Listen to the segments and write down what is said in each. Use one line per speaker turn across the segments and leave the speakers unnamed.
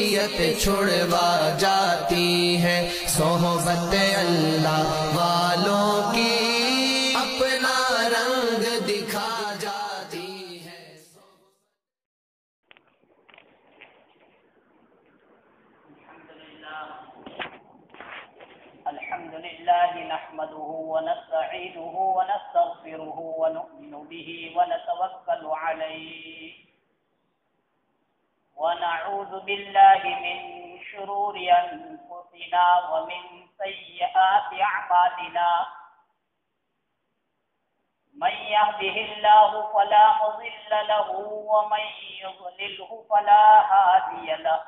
عبودیت چھڑوا جاتی ہے، صحبت اللہ والوں کی اپنا رنگ دکھا جاتی ہے۔
الحمد لله نحمده ونستعينه ونستغفره ونؤمن به ونتوكل عليه ونعوذ بالله من شرور أنفسنا ومن سيئات أعمالنا، من يهده الله فلا مضل له ومن يضلله فلا هادي له،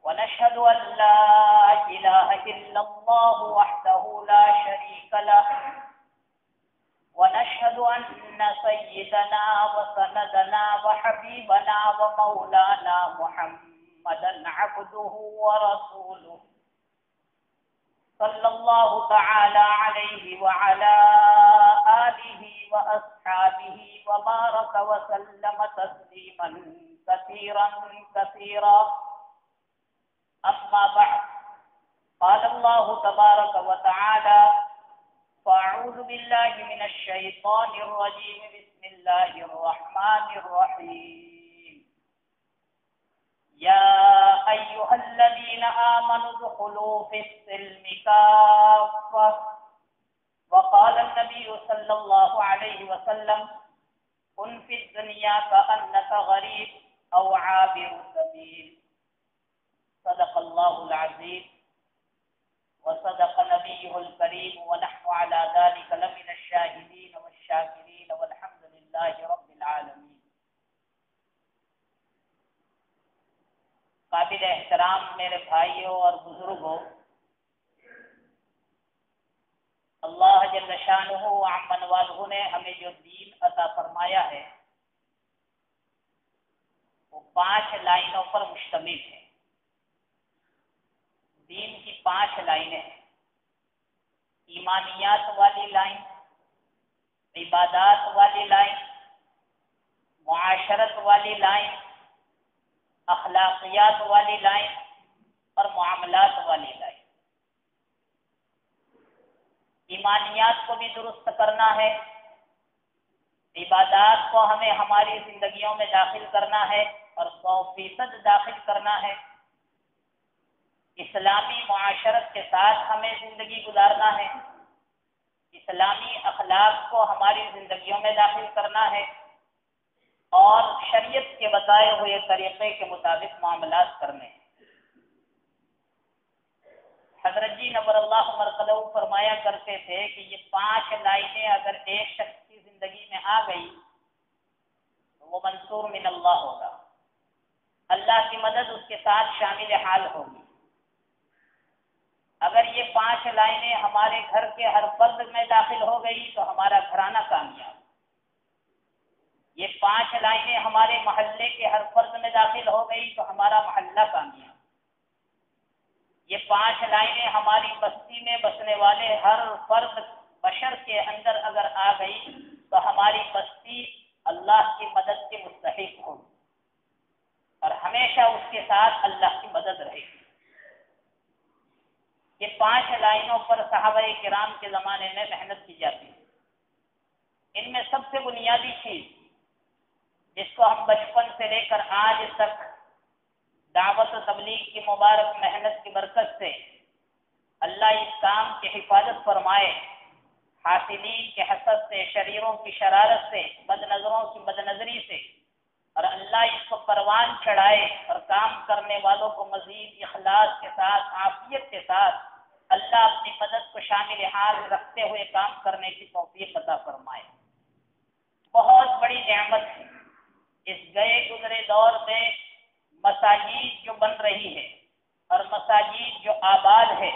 ونشهد أن لا إله إلا الله وحده لا شريك له، ونشهد أن سيدنا وسندنا وحبيبنا ومولانا محمدا عبده ورسوله صلى الله تعالى عليه وعلى آله وأصحابه وبارك وسلم تسليما كثيرا كثيرا. أما بعد، قال الله تبارك وتعالى: فأعوذ بالله من الشيطان الرجيم، بسم الله الرحمن الرحيم. يا أيها الذين آمنوا ادخلوا في السلم كافة. وقال النبي صلى الله عليه وسلم: كن في الدنيا كأنك غريب أو عابر سبيل. صدق الله العظيم وصدق نبيه الكريم، ونحن على ذلك لمن الشاهدين والشاكرين، والحمد لله رب العالمين. قابل احترام میرے بھائیوں اور بزرگوں، اللہ جل شانہ عم نوالہ نے ہمیں جو دین عطا فرمایا ہے وہ 5 لائنوں پر مشتمل ہے۔ دین کی 5 لائنیں ہیں: ایمانیات والی لائن، عبادات والی لائن، معاشرت والی لائن، اخلاقیات والی لائن اور معاملات والی لائن۔ ایمانیات کو بھی درست کرنا ہے، عبادات کو ہمیں ہماری زندگیوں میں داخل کرنا ہے اور 100% داخل کرنا ہے، اسلامی معاشرت کے ساتھ ہمیں زندگی گزارنا ہے، اسلامی اخلاق کو ہماری زندگیوں میں داخل کرنا ہے اور شریعت کے بتائے ہوئے طریقے کے مطابق معاملات کرنے ہیں۔ حضرت جی نور اللہ مرقدہ فرمایا کرتے تھے کہ یہ 5 لائنیں اگر ایک شخص کی زندگی میں آ گئی تو وہ منصور من اللہ ہوگا، اللہ کی مدد اس کے ساتھ شامل حال ہوگی۔ اگر یہ 5 لائنیں ہمارے گھر کے ہر فرد میں داخل ہو گئی تو ہمارا گھرانہ کامیاب، یہ 5 لائنیں ہمارے محلے کے ہر فرد میں داخل ہو گئی تو ہمارا محلہ کامیاب، یہ 5 لائنیں ہماری بستی میں بسنے والے ہر فرد بشر کے اندر اگر آ گئی تو ہماری بستی اللہ کی مدد کے مستحق ہوگی اور ہمیشہ اس کے ساتھ اللہ کی مدد رہے گی۔ یہ 5 لائنوں پر صحابہ کرام کے زمانے میں محنت کی جاتی ہے۔ ان میں سب سے بنیادی چیز جس کو ہم بچپن سے لے کر آج تک دعوت و تبلیغ کی مبارک محنت کی برکت سے اللہ اس کام کی حفاظت فرمائے، حاسدین کے حسد سے، شریروں کی شرارت سے، بد نظروں کی بد نظری سے، اور اللہ اس کو پروان چڑھائے اور کام کرنے والوں کو مزید اخلاص کے ساتھ، عافیت کے ساتھ اللہ اپنی مدد کو شامل حال رکھتے ہوئے کام کرنے کی توفیق عطا فرمائے۔ بہت بڑی نعمت ہے اس گئے گزرے دور میں مساجد جو بن رہی ہے اور مساجد جو آباد ہے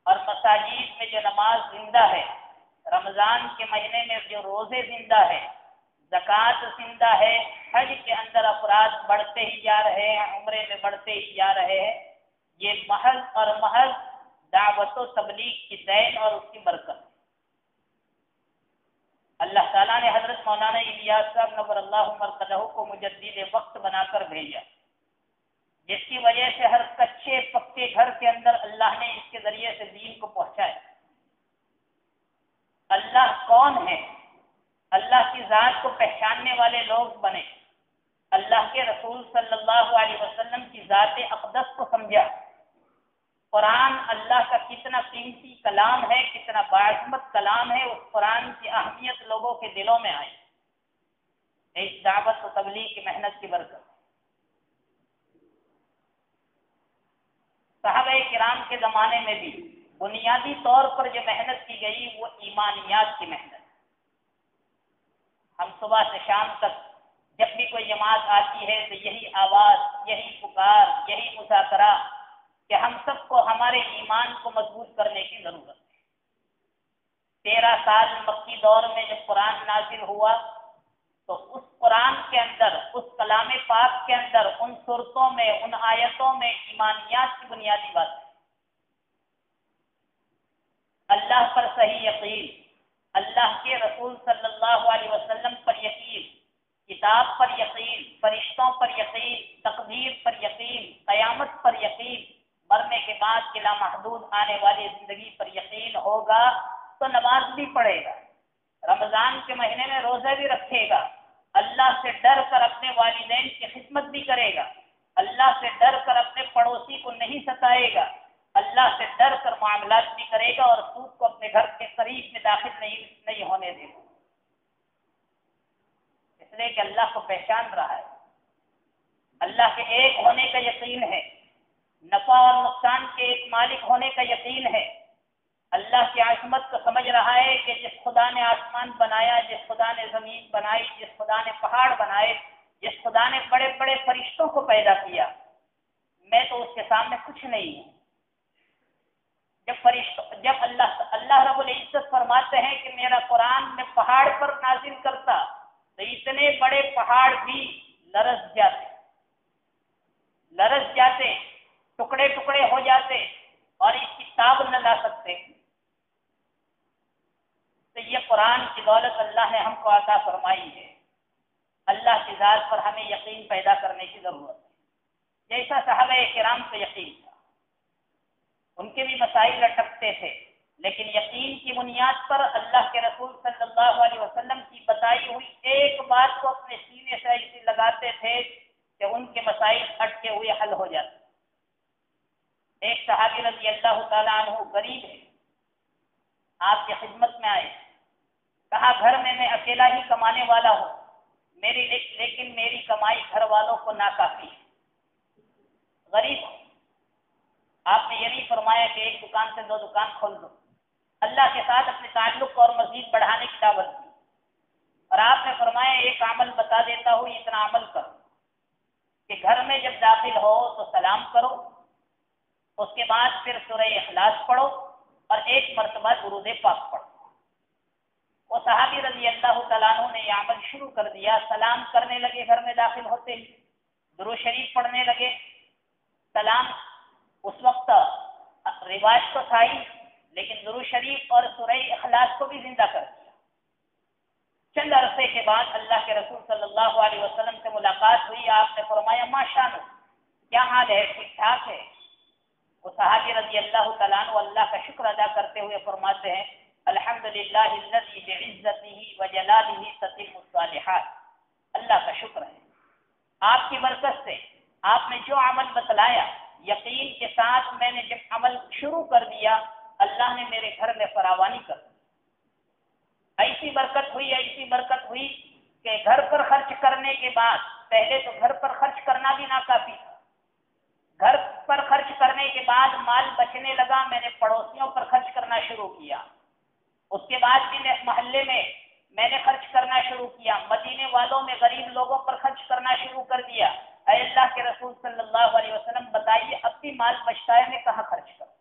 اور مساجد میں جو نماز زندہ ہے، رمضان کے مہینے میں جو روزے زندہ ہے، زکوٰۃ زندہ ہے، حج کے اندر افراد بڑھتے ہی جا رہے ہیں، عمرے میں بڑھتے ہی جا رہے ہیں، یہ محض اور محض دعوت و تبلیغ کی دین اور اس کی برکت۔ اللہ تعالیٰ نے حضرت مولانا الیاس صاحب نور اللہ مرقدہ کو مجدد وقت بنا کر بھیجا جس کی وجہ سے ہر کچے پکے گھر کے اندر اللہ نے اس کے ذریعے سے دین کو پہنچایا۔ اللہ کون ہے، اللہ کی ذات کو پہچاننے والے لوگ بنے، اللہ کے رسول صلی اللہ علیہ وسلم کی ذات اقدس کو سمجھا، قرآن اللہ کا کتنا قیمتی کلام ہے، کتنا باعظمت کلام ہے، اس قرآن کی اہمیت لوگوں کے دلوں میں آئی۔ اس دعوت و تبلیغ کی محنت کی برکت صحابہ کرام کے زمانے میں بھی بنیادی طور پر جو محنت کی گئی وہ ایمانیات کی محنت۔ ہم صبح سے شام تک جب بھی کوئی جماعت آتی ہے تو یہی آواز، یہی پکار، یہی مذاکرہ کہ ہم سب کو ہمارے ایمان کو مضبوط کرنے کی ضرورت ہے۔ 13 سال مکی دور میں جب قرآن نازل ہوا تو اس قرآن کے اندر، اس کلام پاک کے اندر، ان صورتوں میں، ان آیتوں میں ایمانیات کی بنیادی بات ہے۔ اللہ پر صحیح یقین، اللہ کے رسول صلی اللہ علیہ وسلم پر یقین، کتاب پر یقین، فرشتوں پر یقین، تقدیر پر یقین، قیامت پر یقین، مرنے کے بعد کی لامحدود آنے والی زندگی پر یقین ہوگا تو نماز بھی پڑھے گا، رمضان کے مہینے میں روزہ بھی رکھے گا، اللہ سے ڈر کر اپنے والدین کی خدمت بھی کرے گا، اللہ سے ڈر کر اپنے پڑوسی کو نہیں ستائے گا، اللہ سے ڈر کر معاملات بھی کرے گا، اور سود کو اپنے گھر کے قریب میں داخل نہیں ہونے دے گا، اس لیے کہ اللہ کو پہچان رہا ہے، اللہ کے ایک ہونے کا یقین ہے، نفع اور نقصان کے ایک مالک ہونے کا یقین ہے، اللہ کی عظمت کو سمجھ رہا ہے کہ جس خدا نے آسمان بنایا، جس خدا نے زمین بنائی، جس خدا نے پہاڑ بنائے، جس خدا نے بڑے بڑے فرشتوں کو پیدا کیا، میں تو اس کے سامنے کچھ نہیں ہوں۔ جب اللہ رب العزت فرماتے ہیں کہ میرا قرآن میں پہاڑ پر نازل کرتا تو اتنے بڑے پہاڑ بھی لرز جاتے، ٹکڑے ٹکڑے ہو جاتے اور اس کی تاب نہ لا سکتے۔ تو یہ قرآن کی دولت اللہ نے ہم کو عطا فرمائی ہے۔ اللہ کی ذات پر ہمیں یقین پیدا کرنے کی ضرورت ہے، جیسا صحابہ کرام کو یقین تھا، ان کے بھی مسائل لٹکتے تھے، لیکن یقین کی بنیاد پر اللہ کے رسول صلی اللہ علیہ وسلم کی بتائی ہوئی ایک بات کو اپنے سینے سے ایسے لگاتے تھے کہ ان کے مسائل اٹکے ہوئے حل ہو جاتے۔ ایک صحابی رضی اللہ تعالیٰ عنہ غریب ہے، آپ کی خدمت میں آئے، کہا گھر میں اکیلا ہی کمانے والا ہوں، لیکن میری کمائی گھر والوں کو ناکافی ہے، غریب ہوں۔ آپ نے یہ نہیں فرمایا کہ ایک دکان سے 2 دکان کھول دو، اللہ کے ساتھ اپنے تعلق اور مزید بڑھانے کی دعوت دی، اور آپ نے فرمایا ایک عمل بتا دیتا ہوں، اتنا عمل کرو کہ گھر میں جب داخل ہو تو سلام کرو، اس کے بعد پھر سورہ اخلاص پڑھو اور ایک مرتبہ درود پاک پڑھو۔ وہ صحابی رضی اللہ تعالیٰ عنہ نے یہ عمل شروع کر دیا، سلام کرنے لگے، گھر میں داخل ہوتے ہی درود شریف پڑھنے لگے۔ سلام اس وقت رواج تو تھا ہی، لیکن درود شریف اور سورہ اخلاص کو بھی زندہ کر دیا۔ چند عرصے کے بعد اللہ کے رسول صلی اللہ علیہ وسلم سے ملاقات ہوئی، آپ نے فرمایا ماشاءاللہ، کیا حال ہے، ٹھیک ٹھاک ہے؟ وہ صحابی رضی اللہ تعالیٰ عنہ اللہ کا شکر ادا کرتے ہوئے فرماتے ہیں الحمدللہ الذی بعزتہ وجلالہ تتم الصالحات، اللہ کا شکر ہے، آپ کی برکت سے آپ نے جو عمل بتلایا، یقین کے ساتھ میں نے جب عمل شروع کر دیا، اللہ نے میرے گھر میں فراوانی کر دی، ایسی برکت ہوئی کہ گھر پر خرچ کرنے کے بعد، پہلے تو گھر پر خرچ کرنا بھی ناکافی تھا، گھر پر خرچ کرنے کے بعد مال بچنے لگا، میں نے پڑوسیوں پر خرچ کرنا شروع کیا، اس کے بعد بھی محلے میں میں نے خرچ کرنا شروع کیا، مدینے والوں میں غریب لوگوں پر خرچ کرنا شروع کر دیا۔ اے اللہ کے رسول صلی اللہ علیہ وسلم بتائیے اب بھی مال بچتا ہے، میں کہاں خرچ کروں؟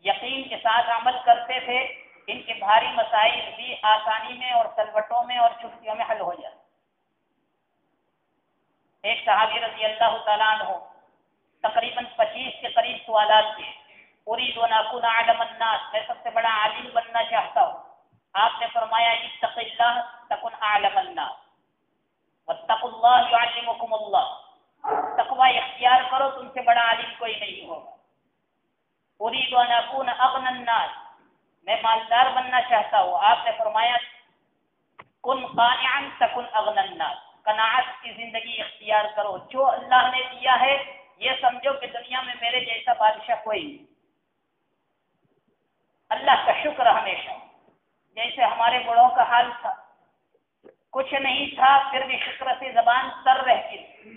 یقین کے ساتھ عمل کرتے تھے، ان کے بھاری مسائل بھی آسانی میں اور سلوٹوں میں اور چٹکیوں میں حل ہو جاتے۔ ایک صحابی رضی اللہ تعالیٰ عنہ تقریباً 25 کے قریب سوالات تھے، اريد ان اكون اعلم الناس، میں سب سے بڑا عالم بننا چاہتا ہوں۔ آپ نے فرمایا اتق اللہ تکن اعلم الناس واتقوا اللہ يعلمكم اللہ، کوئی نہیں ہوگا۔ اُريدُ أن أكون أغنى الناس، میں مالدار بننا چاہتا ہوں۔ آپ نے فرمایا کن قانعا تکن اغنى الناس، قناعت کی زندگی اختیار کرو، جو اللہ نے دیا ہے یہ سمجھو کہ دنیا میں میرے جیسا بادشاہ کوئی نہیں۔ اللہ کا شکر ہمیشہ، جیسے ہمارے بڑوں کا حال تھا، کچھ نہیں تھا پھر بھی شکر سے زبان تر رہتی تھی،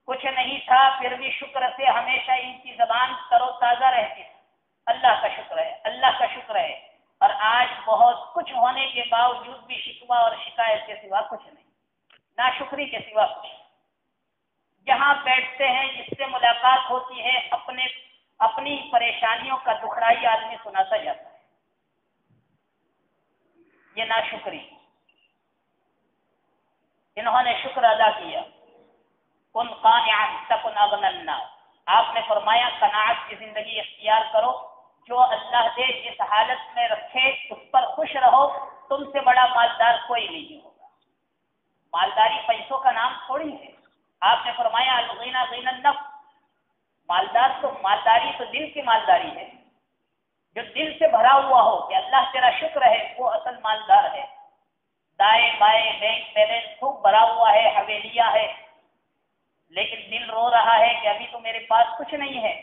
کچھ نہیں تھا پھر بھی شکر سے ہمیشہ ان کی زبان تر و تازہ رہتی تھی۔ اللہ کا شکر ہے، اللہ کا شکر ہے۔ اور آج بہت کچھ ہونے کے باوجود بھی شکوہ اور شکایت کے سوا کچھ نہیں، ناشکری کے سوا کچھ نہیں۔ جہاں بیٹھتے ہیں جس سے ملاقات ہوتی ہے اپنی پریشانیوں کا دکھڑائی آدمی سناتا جاتا ہے، یہ ناشکری۔ انہوں نے شکر ادا کیا، کن قانعا تکن اغنى الناس، آپ نے فرمایا قناعت کی زندگی اختیار کرو، جو اللہ دے جس حالت میں رکھے اس پر خوش رہو، تم سے بڑا مالدار کوئی نہیں ہوگا۔ مالداری پیسوں کا نام تھوڑی ہے، آپ نے فرمایا الغنى غنى النفس، مالداری تو دل کی مالداری ہے، جو دل سے بھرا ہوا ہو کہ اللہ تیرا شکر ہے، وہ اصل مالدار ہے۔ دائیں بائیں بینک بیلنس خوب بھرا ہوا ہے، حویلیاں ہے، لیکن دل رو رہا ہے کہ ابھی تو میرے پاس کچھ نہیں ہے،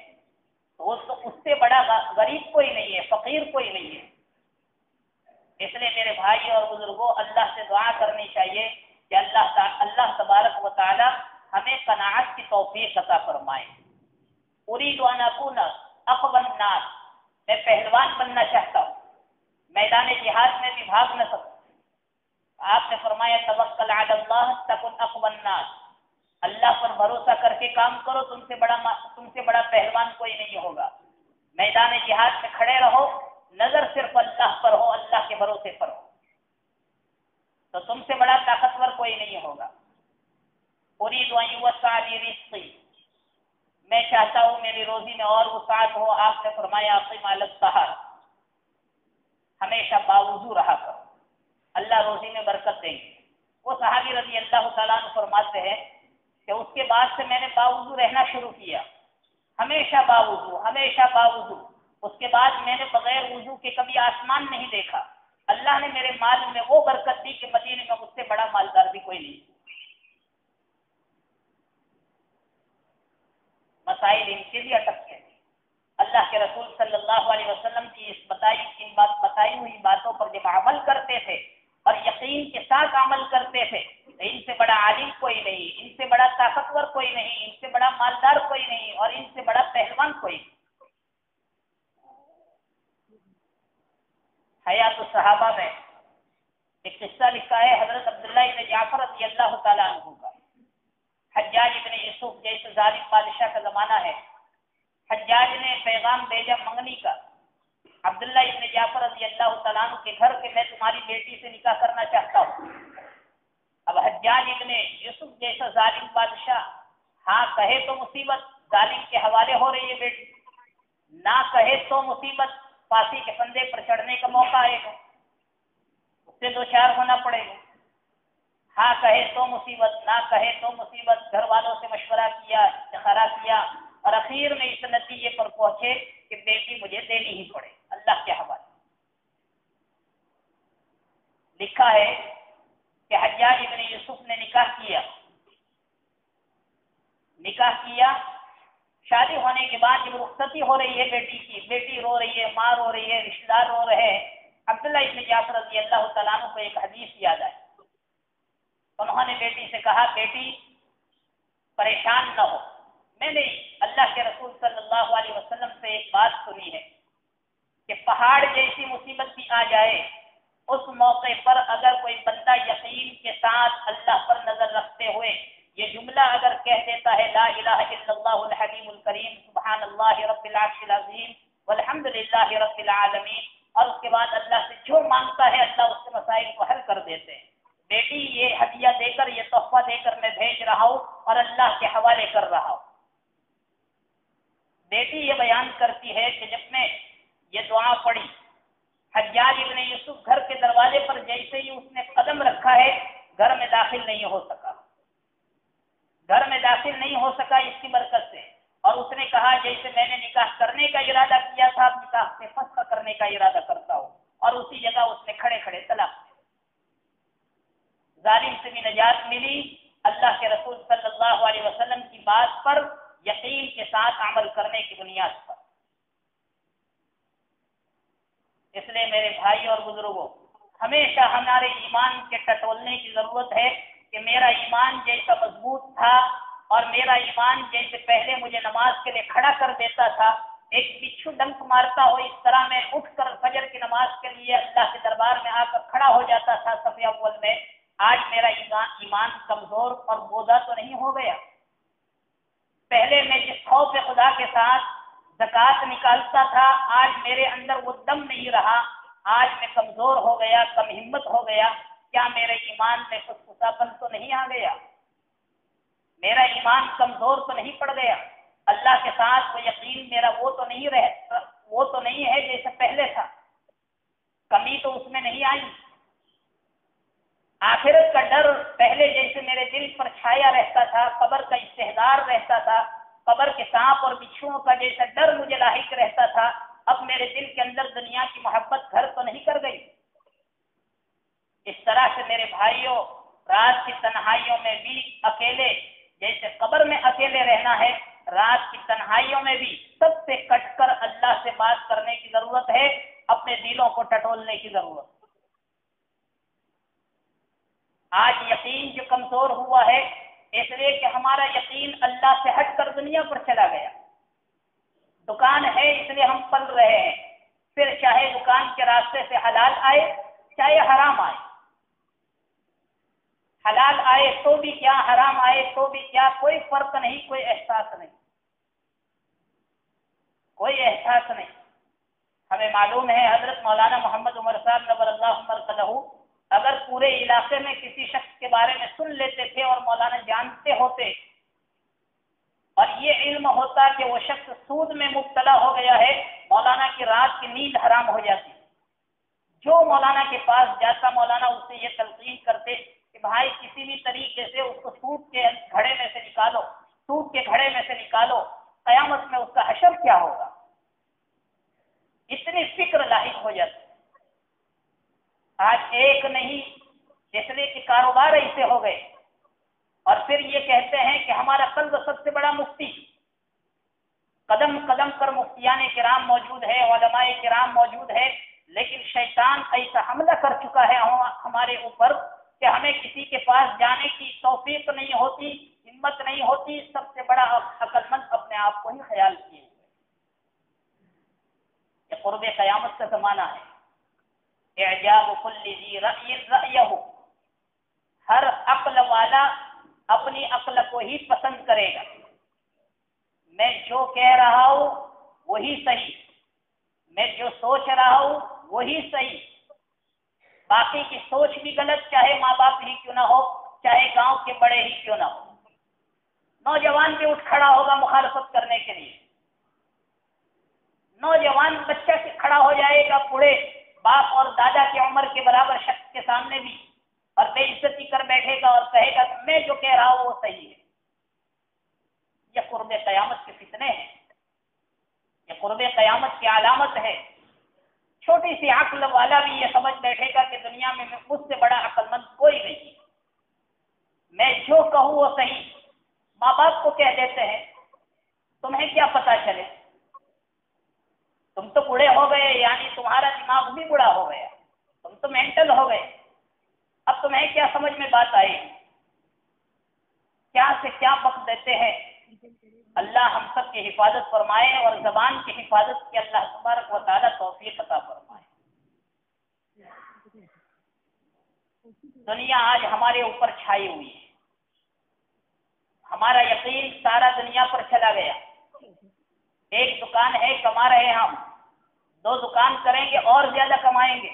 تو اس سے بڑا غریب کوئی نہیں ہے، فقیر کوئی نہیں ہے۔ اس لیے میرے بھائی اور بزرگوں، اللہ سے دعا کرنی چاہیے کہ اللہ تبارک و تعالی ہمیں قناعت کی توفیق عطا فرمائے۔ اُريدُ أن أكون أقوى الناس، میں پہلوان بننا چاہتا ہوں، میدان جہاد میں بھی بھاگ نہ سکوں۔ آپ نے فرمایا توکل علی اللہ تکن اقوى الناس، اللہ پر بھروسہ کر کے کام کرو، تم سے بڑا پہلوان کوئی نہیں ہوگا۔ میدان جہاد میں کھڑے رہو، نظر صرف اللہ پر ہو، اللہ کے بھروسے پر ہو، تو تم سے بڑا طاقتور کوئی نہیں ہوگا۔ اُريدُ أن يوسع لي رزقي، میں چاہتا ہوں میری روزی میں اور وسعت ہو۔ آپ نے فرمایا اقم علی الطہر، ہمیشہ باوضو رہا کرو، اللہ روزی میں برکت دیں گے۔ وہ صحابی رضی اللہ تعالیٰ عنہ فرماتے ہیں کہ اس کے بعد سے میں نے باوضو رہنا شروع کیا، ہمیشہ باوضو، ہمیشہ باوضو۔ اس کے بعد میں نے بغیر وضو کے کبھی آسمان نہیں دیکھا۔ اللہ نے میرے مال میں وہ برکت دی کہ مدینے میں مجھ سے بڑا مالدار بھی کوئی نہیں۔ مسائل ان کے بھی اٹکتے ہیں۔ اللہ کے رسول صلی اللہ علیہ وسلم کی اس بتائی ہوئی باتوں پر جب عمل کرتے تھے اور یقین کے ساتھ عمل کرتے تھے تو ان سے بڑا عالم کوئی نہیں، ان سے بڑا طاقتور کوئی نہیں، ان سے بڑا مالدار کوئی نہیں، اور ان سے بڑا پہلوان کوئی نہیں۔ حیات الصحابہ میں ایک قصہ لکھا ہے حضرت عبداللہ ابن جعفر رضی اللہ تعالیٰ عنہ کا۔ حجاج ابن یوسف جیسے ظالم بادشاہ کا زمانہ ہے، حجاج نے پیغام بھیجا منگنی کا، عبداللہ ابن جعفر رضی اللہ تعالیٰ عنہ کے گھر کے میں تمہاری بیٹی سے نکاح کرنا چاہتا ہوں۔ اب حجاج ابن یوسف جیسا ظالم بادشاہ ہاں کہے تو مصیبت، ظالم کے حوالے ہو رہی ہے بیٹی، نہ کہے تو مصیبت، پھانسی کے پھندے پر چڑھنے کا موقع آئے گا، اس سے دو چار ہونا پڑے گا۔ ہاں کہے تو مصیبت، نہ کہے تو مصیبت، گھر والوں سے مشورہ کیا، استخارہ کیا، اور اخیر میں اس نتیجے پر پہنچے کہ بیٹی مجھے دینی ہی پڑے، اللہ کے حوالے۔ لکھا ہے کہ حجاج ابن یوسف نے نکاح کیا، شادی ہونے کے بعد جب رخصتی ہو رہی ہے بیٹی کی، بیٹی رو رہی ہے، ماں رو رہی ہے، رشتہ دار رو رہے ہیں، عبداللہ ابن جعفر رضی اللہ تعالیٰ عنہ کو ایک حدیث یاد آئی۔ انہوں نے بیٹی سے کہا بیٹی پریشان نہ ہو، میں نے اللہ کے رسول صلی اللہ علیہ وسلم سے ایک بات سنی ہے کہ پہاڑ جیسی مصیبت بھی آ جائے، اس موقع پر اگر کوئی بندہ یقین کے ساتھ اللہ پر نظر رکھتے ہوئے یہ جملہ اگر کہہ دیتا ہے لا الہ الا اللہ الحلیم الکریم سبحان اللہ رب العرش العظیم والحمد للہ رب العالمین، اور اس کے بعد اللہ سے جو مانگتا ہے اللہ اس کے مسائل کو حل کر دیتے ہیں۔ بیٹی یہ ہدیہ دے کر، یہ تحفہ دے کر میں بھیج رہا ہوں اور اللہ کے حوالے کر رہا ہوں۔ بیٹی یہ بیان کرتی ہے کہ جب میں یہ دعا پڑھی، حجاج ابن یوسف گھر کے دروازے پر جیسے ہی اس نے قدم رکھا ہے گھر میں داخل نہیں ہو سکا، گھر میں داخل نہیں ہو سکا اس کی برکت سے، اور اس نے کہا جیسے میں نے نکاح کرنے کا ارادہ کیا تھا نکاح سے فسخ کرنے کا ارادہ کرتا ہوں، اور اسی جگہ اس نے کھڑے کھڑے طلاق دیا۔ ظالم سے بھی نجات ملی اللہ کے رسول صلی اللہ علیہ وسلم کی بات پر یقین کے ساتھ عمل کرنے کی بنیاد پر۔ اس لیے میرے بھائی اور بزرگوں، ہمیشہ ہمارے ایمان کے ٹٹولنے کی ضرورت ہے کہ میرا ایمان جیسا مضبوط تھا اور میرا ایمان جیسے پہلے مجھے نماز کے لیے کھڑا کر دیتا تھا، ایک بچھو ڈنک مارتا ہو اس طرح میں اٹھ کر فجر کی نماز کے لیے اللہ کے دربار میں آ کر کھڑا ہو جاتا تھا صف اول میں، آج میرا ایمان کمزور اور بودا تو نہیں ہو گیا۔ پہلے میں جس خوف خدا کے ساتھ زکوٰۃ نکالتا تھا آج میرے اندر وہ دم نہیں رہا، آج میں کمزور ہو گیا، کم ہمت ہو گیا۔ کیا میرے ایمان میں خسخسا پن تو نہیں آ گیا؟ میرا ایمان کمزور تو نہیں پڑ گیا؟ اللہ کے ساتھ وہ یقین میرا وہ تو نہیں ہے جیسے پہلے تھا، کمی تو اس میں نہیں آئی؟ آخرت کا ڈر پہلے جیسے میرے دل پر چھایا رہتا تھا، قبر کا استحضار رہتا تھا، قبر کے سانپ اور بچھوؤں کا جیسا ڈر مجھے لاحق رہتا تھا، اب میرے دل کے اندر دنیا کی محبت گھر تو نہیں کر گئی؟ اس طرح سے میرے بھائیوں، رات کی تنہائیوں میں بھی اکیلے، جیسے قبر میں اکیلے رہنا ہے، رات کی تنہائیوں میں بھی سب سے کٹ کر اللہ سے بات کرنے کی ضرورت ہے، اپنے دلوں کو ٹٹولنے کی ضرورت ہے۔ آج یقین جو کمزور ہوا ہے اس لیے کہ ہمارا یقین اللہ سے ہٹ کر دنیا پر چلا گیا۔ دکان ہے اس لیے ہم پل رہے ہیں، پھر چاہے دکان کے راستے سے حلال آئے چاہے حرام آئے، حلال آئے تو بھی کیا، حرام آئے تو بھی کیا، کوئی فرق نہیں، کوئی احساس نہیں، کوئی احساس نہیں۔ ہمیں معلوم ہے حضرت مولانا محمد عمر صاحب نور اللہ مرقدہ اگر پورے علاقے میں کسی شخص کے بارے میں سن لیتے تھے اور مولانا جانتے ہوتے اور یہ علم ہوتا کہ وہ شخص سود میں مبتلا ہو گیا ہے، مولانا کی رات کی نیند حرام ہو جاتی۔ جو مولانا کے پاس جاتا مولانا اس سے یہ تلقین کرتے کہ بھائی کسی بھی طریقے سے اس کو سود کے گھڑے میں سے نکالو، سود کے گھڑے میں سے نکالو، قیامت میں اس کا حشر کیا ہوگا، اتنی فکر لاحق ہو جاتی۔ آج ایک نہیں، اس لیے کہ کاروبار ایسے ہو گئے، اور پھر یہ کہتے ہیں کہ ہمارا قلب سب سے بڑا مفتی، قدم قدم پر مفتیان کرام موجود ہے، علماء کرام موجود ہے، لیکن شیطان ایسا حملہ کر چکا ہے ہمارے اوپر کہ ہمیں کسی کے پاس جانے کی توفیق نہیں ہوتی، ہمت نہیں ہوتی، سب سے بڑا عقل مند اپنے آپ کو ہی خیال کیے ہوئے۔ یہ قرب قیامت کا زمانہ ہے۔ اعجاب کل ذی رأی رأیہ، ہر عقل والا اپنی عقل کو ہی پسند کرے گا۔ میں جو کہہ رہا ہوں وہی صحیح، میں جو سوچ رہا ہوں وہی صحیح، باقی کی سوچ بھی غلط، چاہے ماں باپ ہی کیوں نہ ہو، چاہے گاؤں کے بڑے ہی کیوں نہ ہو۔ نوجوان بھی اٹھ کھڑا ہوگا مخالفت کرنے کے لیے، نوجوان بچہ سے کھڑا ہو جائے گا بوڑھے باپ اور دادا کی عمر کے برابر شخص کے سامنے بھی اور بے عزتی کر بیٹھے گا اور کہے گا کہ میں جو کہہ رہا ہوں وہ صحیح ہے۔ یہ قرب قیامت کے فتنے ہیں، یہ قرب قیامت کی علامت ہے۔ چھوٹی سی عقل والا بھی یہ سمجھ بیٹھے گا کہ دنیا میں مجھ سے بڑا عقل مند کوئی نہیں، میں جو کہوں وہ صحیح۔ ماں باپ کو کہہ دیتے ہیں تمہیں کیا پتا چلے، تم تو بوڑھے ہو گئے، یعنی تمہارا دماغ بھی بوڑھا ہو گیا، تم تو مینٹل ہو گئے، اب تمہیں کیا سمجھ میں بات آئی، کیا سے کیا بک دیتے ہیں۔ اللہ ہم سب کی حفاظت فرمائے اور زبان کی حفاظت کی اللہ تبارک و تعالیٰ توفیق عطا فرمائے۔ دنیا آج ہمارے اوپر چھائی ہوئی ہے، ہمارا یقین سارا دنیا پر چلا گیا۔ ایک دکان ہے کما رہے ہم، دو دکان کریں گے اور زیادہ کمائیں گے،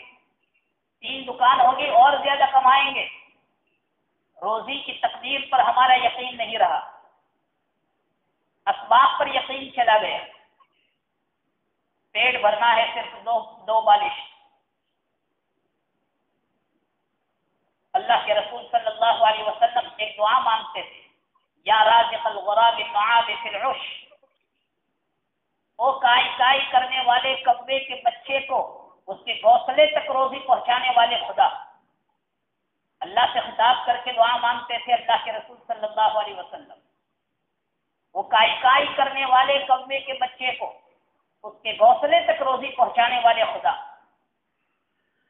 تین دکان ہوگی اور زیادہ کمائیں گے۔ روزی کی تقدیر پر ہمارا یقین نہیں رہا، اسباب پر یقین چلا گیا۔ پیٹ بھرنا ہے صرف دو بالش۔ اللہ کے رسول صلی اللہ علیہ وسلم ایک دعا مانگتے تھے، یا رازق الغراب المعاد فی العش، وہ کائی کائی کرنے والے کبے کے بچے کو اس کے گھونسلے تک روزی پہنچانے والے خدا، اللہ سے خطاب کر کے دعا مانگتے تھے اللہ کے رسول صلی اللہ علیہ وسلم۔ وہ کائی کائی کرنے والے کبے کے بچے کو اس کے گھونسلے تک روزی پہنچانے والے خدا۔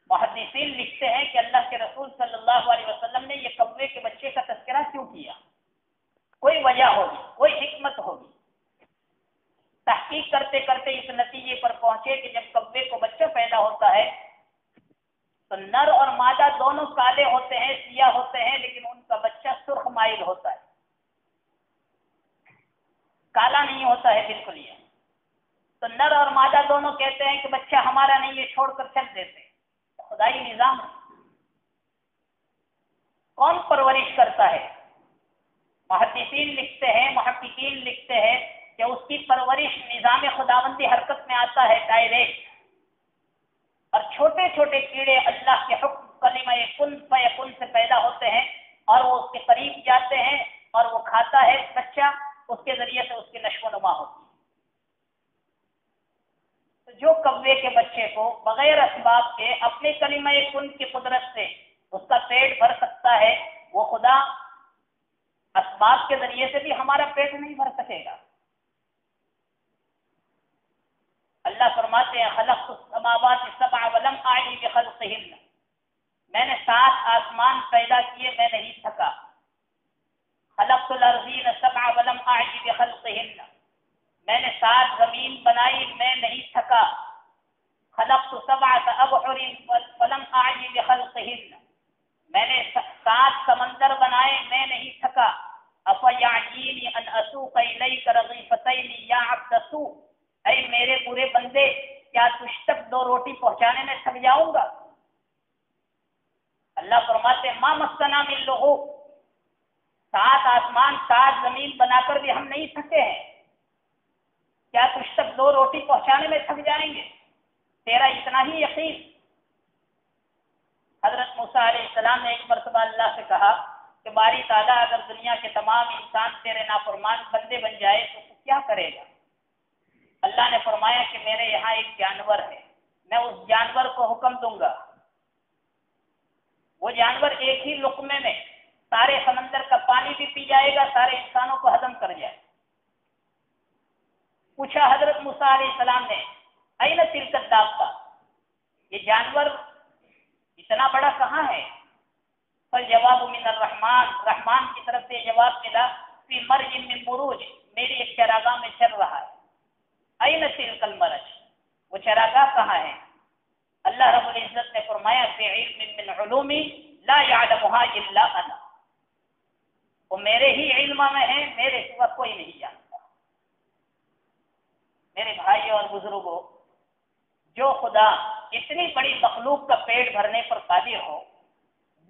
محدثین لکھتے ہیں کہ اللہ کے رسول صلی اللہ علیہ وسلم نے یہ کبے کے بچے کا تذکرہ کیوں کیا؟ کوئی وجہ ہوگی، کوئی حکمت ہوگی۔ تحقیق کرتے کرتے اس نتیجے پر پہنچے کہ جب کبے کو بچہ پیدا ہوتا ہے تو نر اور مادہ دونوں کالے ہوتے ہیں، سیاہ ہوتے ہیں، لیکن ان کا بچہ سرخ مائل ہوتا ہے، کالا نہیں ہوتا ہے بالکل۔ یہ تو نر اور مادہ دونوں کہتے ہیں کہ بچہ ہمارا نہیں، یہ چھوڑ کر چل دیتے ہیں۔ خدائی نظام ہے، کون پرورش کرتا ہے؟ محدثین لکھتے ہیں، محققین لکھتے ہیں کہ اس کی پرورش نظام خداوندی حرکت میں آتا ہے ڈائریکٹ، اور چھوٹے چھوٹے کیڑے اللہ کے حکم کلمہ کن فیکن سے پیدا ہوتے ہیں اور وہ اس کے قریب جاتے ہیں اور وہ کھاتا ہے بچہ، اس کے ذریعے سے اس کی نشو و نما ہوتی ہے۔ تو جو کوے کے بچے کو بغیر اسباب کے اپنے کلمہ کن کی قدرت سے اس کا پیٹ بھر سکتا ہے، وہ خدا اسباب کے ذریعے سے بھی ہمارا پیٹ نہیں بھر سکے گا۔ اللہ فرماتے ہیں خلقت السماوات السبع ولم اعی بخلقہن، میں نے 7 آسمان پیدا کیے، میں نہیں تھکا۔ خلقت الارضین السبع ولم اعی بخلقہن، میں نے 7 زمین بنائی، میں نہیں تھکا۔ خلقت 7 ابحر ولم اعی بخلقہن، میں نے 7 سمندر بنائے، میں نہیں تھکا۔ افیعجینی ان اسوق الیک رغیفتین یا عبد سوء، اے میرے برے بندے، کیا تجھ تک 2 روٹی پہنچانے میں تھک جاؤں گا؟ اللہ فرماتے ما مسنا من لغوب، 7 آسمان 7 زمین بنا کر بھی ہم نہیں تھکے ہیں، کیا تجھ تک 2 روٹی پہنچانے میں تھک جائیں گے؟ تیرا اتنا ہی یقین؟ حضرت موسیٰ علیہ السلام نے ایک مرتبہ اللہ سے کہا کہ باری تعالیٰ اگر دنیا کے تمام انسان تیرے نافرمان بندے بن جائے تو کیا کرے گا؟ اللہ نے فرمایا کہ میرے یہاں ایک جانور ہے، میں اس جانور کو حکم دوں گا، وہ جانور ایک ہی لقمے میں سارے سمندر کا پانی بھی پی جائے گا، سارے انسانوں کو ہضم کر جائے۔ پوچھا حضرت موسیٰ علیہ السلام نے این تلک الدابہ، یہ جانور اتنا بڑا کہاں ہے؟ فالجواب من الرحمن، رحمان کی طرف سے جواب ملا فی مرج من مروج، میری ایک چراگاہ میں چل رہا ہے۔ این تلک المرج، وہ چراگاہ کہاں ہے؟ اللہ رب العزت نے فرمایا فی علم من علومی لا يعلمها الا انا، وہ میرے ہی علم میں ہے، میرے سوا کوئی نہیں جانتا۔ میرے بھائی اور بزرگوں، جو خدا اتنی بڑی مخلوق کا پیٹ بھرنے پر قادر ہو،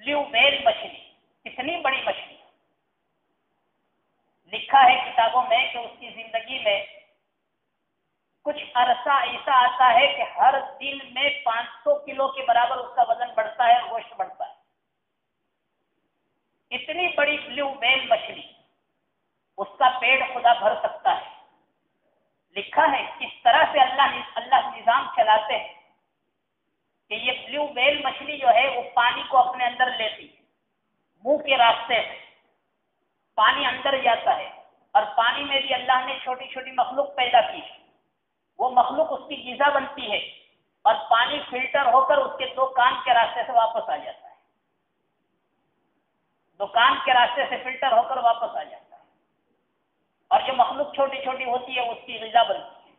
بلیو ویل مچھلی، کتنی بڑی مچھلی، لکھا ہے کتابوں میں کہ اس کی زندگی میں کچھ عرصہ ایسا آتا ہے کہ ہر دن میں 500 کلو کے برابر اس کا وزن بڑھتا ہے اور گوشت بڑھتا ہے۔ اتنی بڑی بلیو ویل مچھلی، اس کا پیٹ خدا بھر سکتا ہے۔ لکھا ہے کس طرح سے اللہ نظام چلاتے ہیں کہ یہ بلیو ویل مچھلی جو ہے وہ پانی کو اپنے اندر لیتی ہے، منہ کے راستے سے پانی اندر جاتا ہے، اور پانی میں بھی اللہ نے چھوٹی چھوٹی مخلوق پیدا کی ہے، وہ مخلوق اس کی غذا بنتی ہے، اور پانی فلٹر ہو کر اس کے 2 کان کے راستے سے واپس آ جاتا ہے، 2 کان کے راستے سے فلٹر ہو کر واپس آ جاتا ہے، اور جو مخلوق چھوٹی چھوٹی ہوتی ہے اس کی غذا بنتی ہے،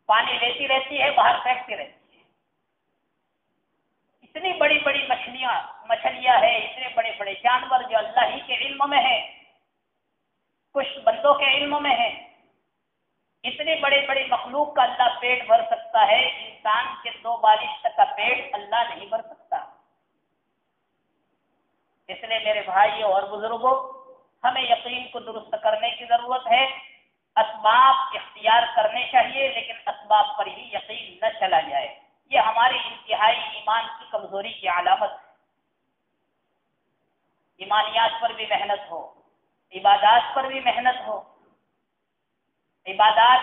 پانی لیتی رہتی ہے، باہر پھینکتی رہتی ہے۔ اتنی بڑی بڑی مچھلیاں ہیں، اتنے بڑے بڑے جانور جو اللہ ہی کے علم میں ہیں، کچھ بندوں کے علم میں ہیں، اتنی بڑی بڑی مخلوق کا اللہ پیٹ بھر سکتا ہے، انسان کے 2 بالش تک کا پیٹ اللہ نہیں بھر سکتا۔ اس لیے میرے بھائیوں اور بزرگوں، ہمیں یقین کو درست کرنے کی ضرورت ہے، اسباب اختیار کرنے چاہیے، لیکن اسباب پر ہی یقین نہ چلا جائے، یہ ہماری انتہائی ایمان کی کمزوری کی علامت ہے۔ ایمانیات پر بھی محنت ہو، عبادات پر بھی محنت ہو، عبادات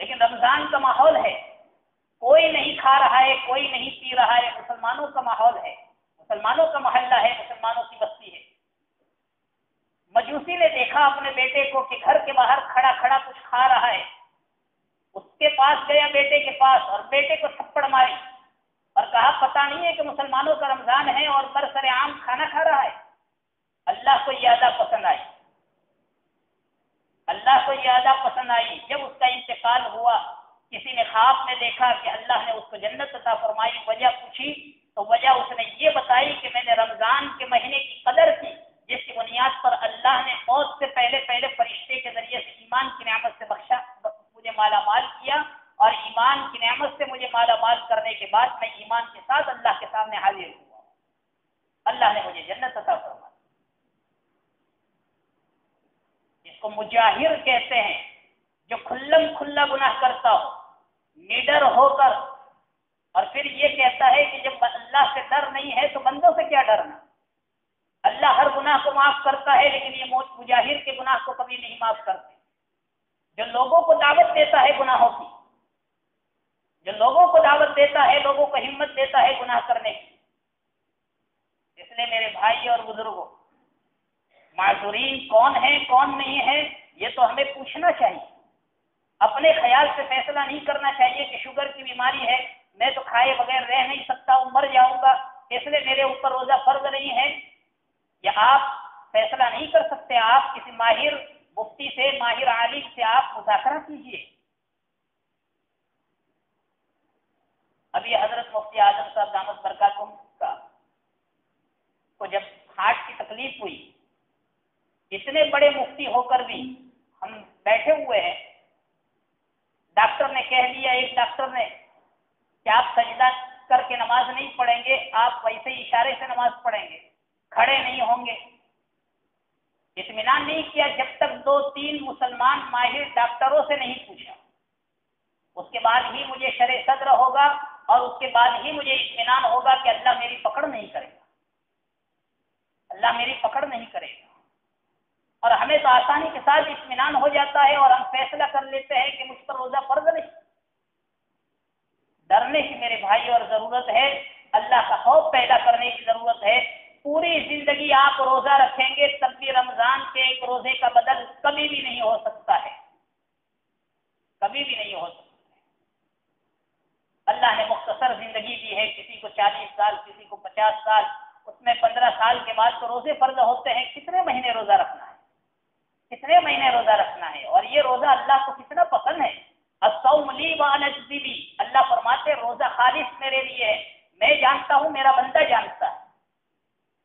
لیکن رمضان کا ماحول ہے، کوئی نہیں کھا رہا ہے، کوئی نہیں پی رہا ہے، مسلمانوں کا ماحول ہے، مسلمانوں کا محلہ ہے، مسلمانوں کی بستی ہے۔ مجوسی نے دیکھا اپنے بیٹے کو کہ گھر کے باہر کھڑا کھڑا کچھ کھا رہا ہے، اس کے پاس گیا بیٹے کے پاس اور بیٹے کو تھپڑ ماری اور کہا پتہ نہیں ہے کہ مسلمانوں کا رمضان ہے اور برسر عام کھانا کھا رہا ہے۔ اللہ کو یہ ادا پسند آئی، اللہ کو یہ ادا پسند آئی۔ جب اس کا انتقال ہوا، کسی نے خواب میں دیکھا کہ اللہ نے اس کو جنت عطا فرمائی، وجہ پوچھی تو وجہ اس نے یہ بتائی کہ میں نے رمضان کے مہینے کی قدر کی، جس کی بنیاد پر اللہ نے موت سے پہلے فرشتے کے ذریعے سے ایمان کی نعمت سے بخشا، مجھے مالا مال کیا، اور ایمان کی نعمت سے مجھے مالا مال کرنے کے بعد میں ایمان کے ساتھ اللہ کے سامنے حاضر ہوا، اللہ نے مجھے جنت عطا فرمائی۔ اس کو مجاہر کہتے ہیں، جو کھلم کھلا گناہ کرتا ہو نڈر ہو کر، اور پھر یہ کہتا ہے کہ جب اللہ سے ڈر نہیں ہے تو بندوں سے کیا ڈرنا۔ اللہ ہر گناہ کو معاف کرتا ہے، لیکن یہ مجاہر کے گناہ کو کبھی نہیں معاف کرتے۔ جو لوگوں کو دعوت دیتا ہے گناہوں کی، جو لوگوں کو دعوت دیتا ہے، لوگوں کو ہمت دیتا ہے گناہ کرنے کی۔ اس لیے میرے بھائی اور بزرگوں، معذورین کون ہیں کون نہیں ہے یہ تو ہمیں پوچھنا چاہیے، اپنے خیال سے فیصلہ نہیں کرنا چاہیے کہ شوگر کی بیماری ہے، میں تو کھائے بغیر رہ نہیں سکتا ہوں، مر جاؤں گا، اس لیے میرے اوپر روزہ فرض نہیں ہے۔ یہ آپ فیصلہ نہیں کر سکتے، آپ کسی ماہر مفتی سے، ماہر عالم سے آپ مذاکرہ کیجیے۔ ابھی حضرت مفتی اعظم صاحب دامت برکاتہم کو جب ہارٹ کی تکلیف ہوئی، اتنے بڑے مفتی ہو کر بھی ہم بیٹھے ہوئے ہیں، ڈاکٹر نے کہہ دیا، ایک ڈاکٹر نے، کہ آپ سجدہ کر کے نماز نہیں پڑھیں گے، آپ ویسے ہی اشارے سے نماز پڑھیں گے، کھڑے نہیں ہوں گے۔ اطمینان نہیں کیا جب تک 2-3 مسلمان ماہر ڈاکٹروں سے نہیں پوچھا، اس کے بعد ہی مجھے شرح صدر ہوگا اور اس کے بعد ہی مجھے اطمینان ہوگا کہ اللہ میری پکڑ نہیں کرے گا، اللہ میری پکڑ نہیں کرے گا۔ اور ہمیں تو آسانی کے ساتھ اطمینان ہو جاتا ہے اور ہم فیصلہ کر لیتے ہیں کہ مجھ پر روزہ فرض نہیں۔ ڈرنے کی میرے بھائی اور ضرورت ہے، اللہ کا خوف پیدا کرنے کی ضرورت ہے۔ پوری زندگی آپ روزہ رکھیں گے تب بھی رمضان کے ایک روزے کا بدل کبھی بھی نہیں ہو سکتا ہے، کبھی بھی نہیں ہو سکتا ہے۔ اللہ نے مختصر زندگی دی ہے، کسی کو 40 سال، کسی کو 50 سال، اس میں 15 سال کے بعد تو روزے فرض ہوتے ہیں۔ کتنے مہینے روزہ رکھنا ہے، کتنے مہینے روزہ رکھنا ہے، اور یہ روزہ اللہ کو کتنا پسند ہے۔ الصوم لی وانا اجزی بی، اللہ فرماتے ہیں روزہ خالص میرے لیے ہے، میں جانتا ہوں، میرا بندہ جانتا ہے۔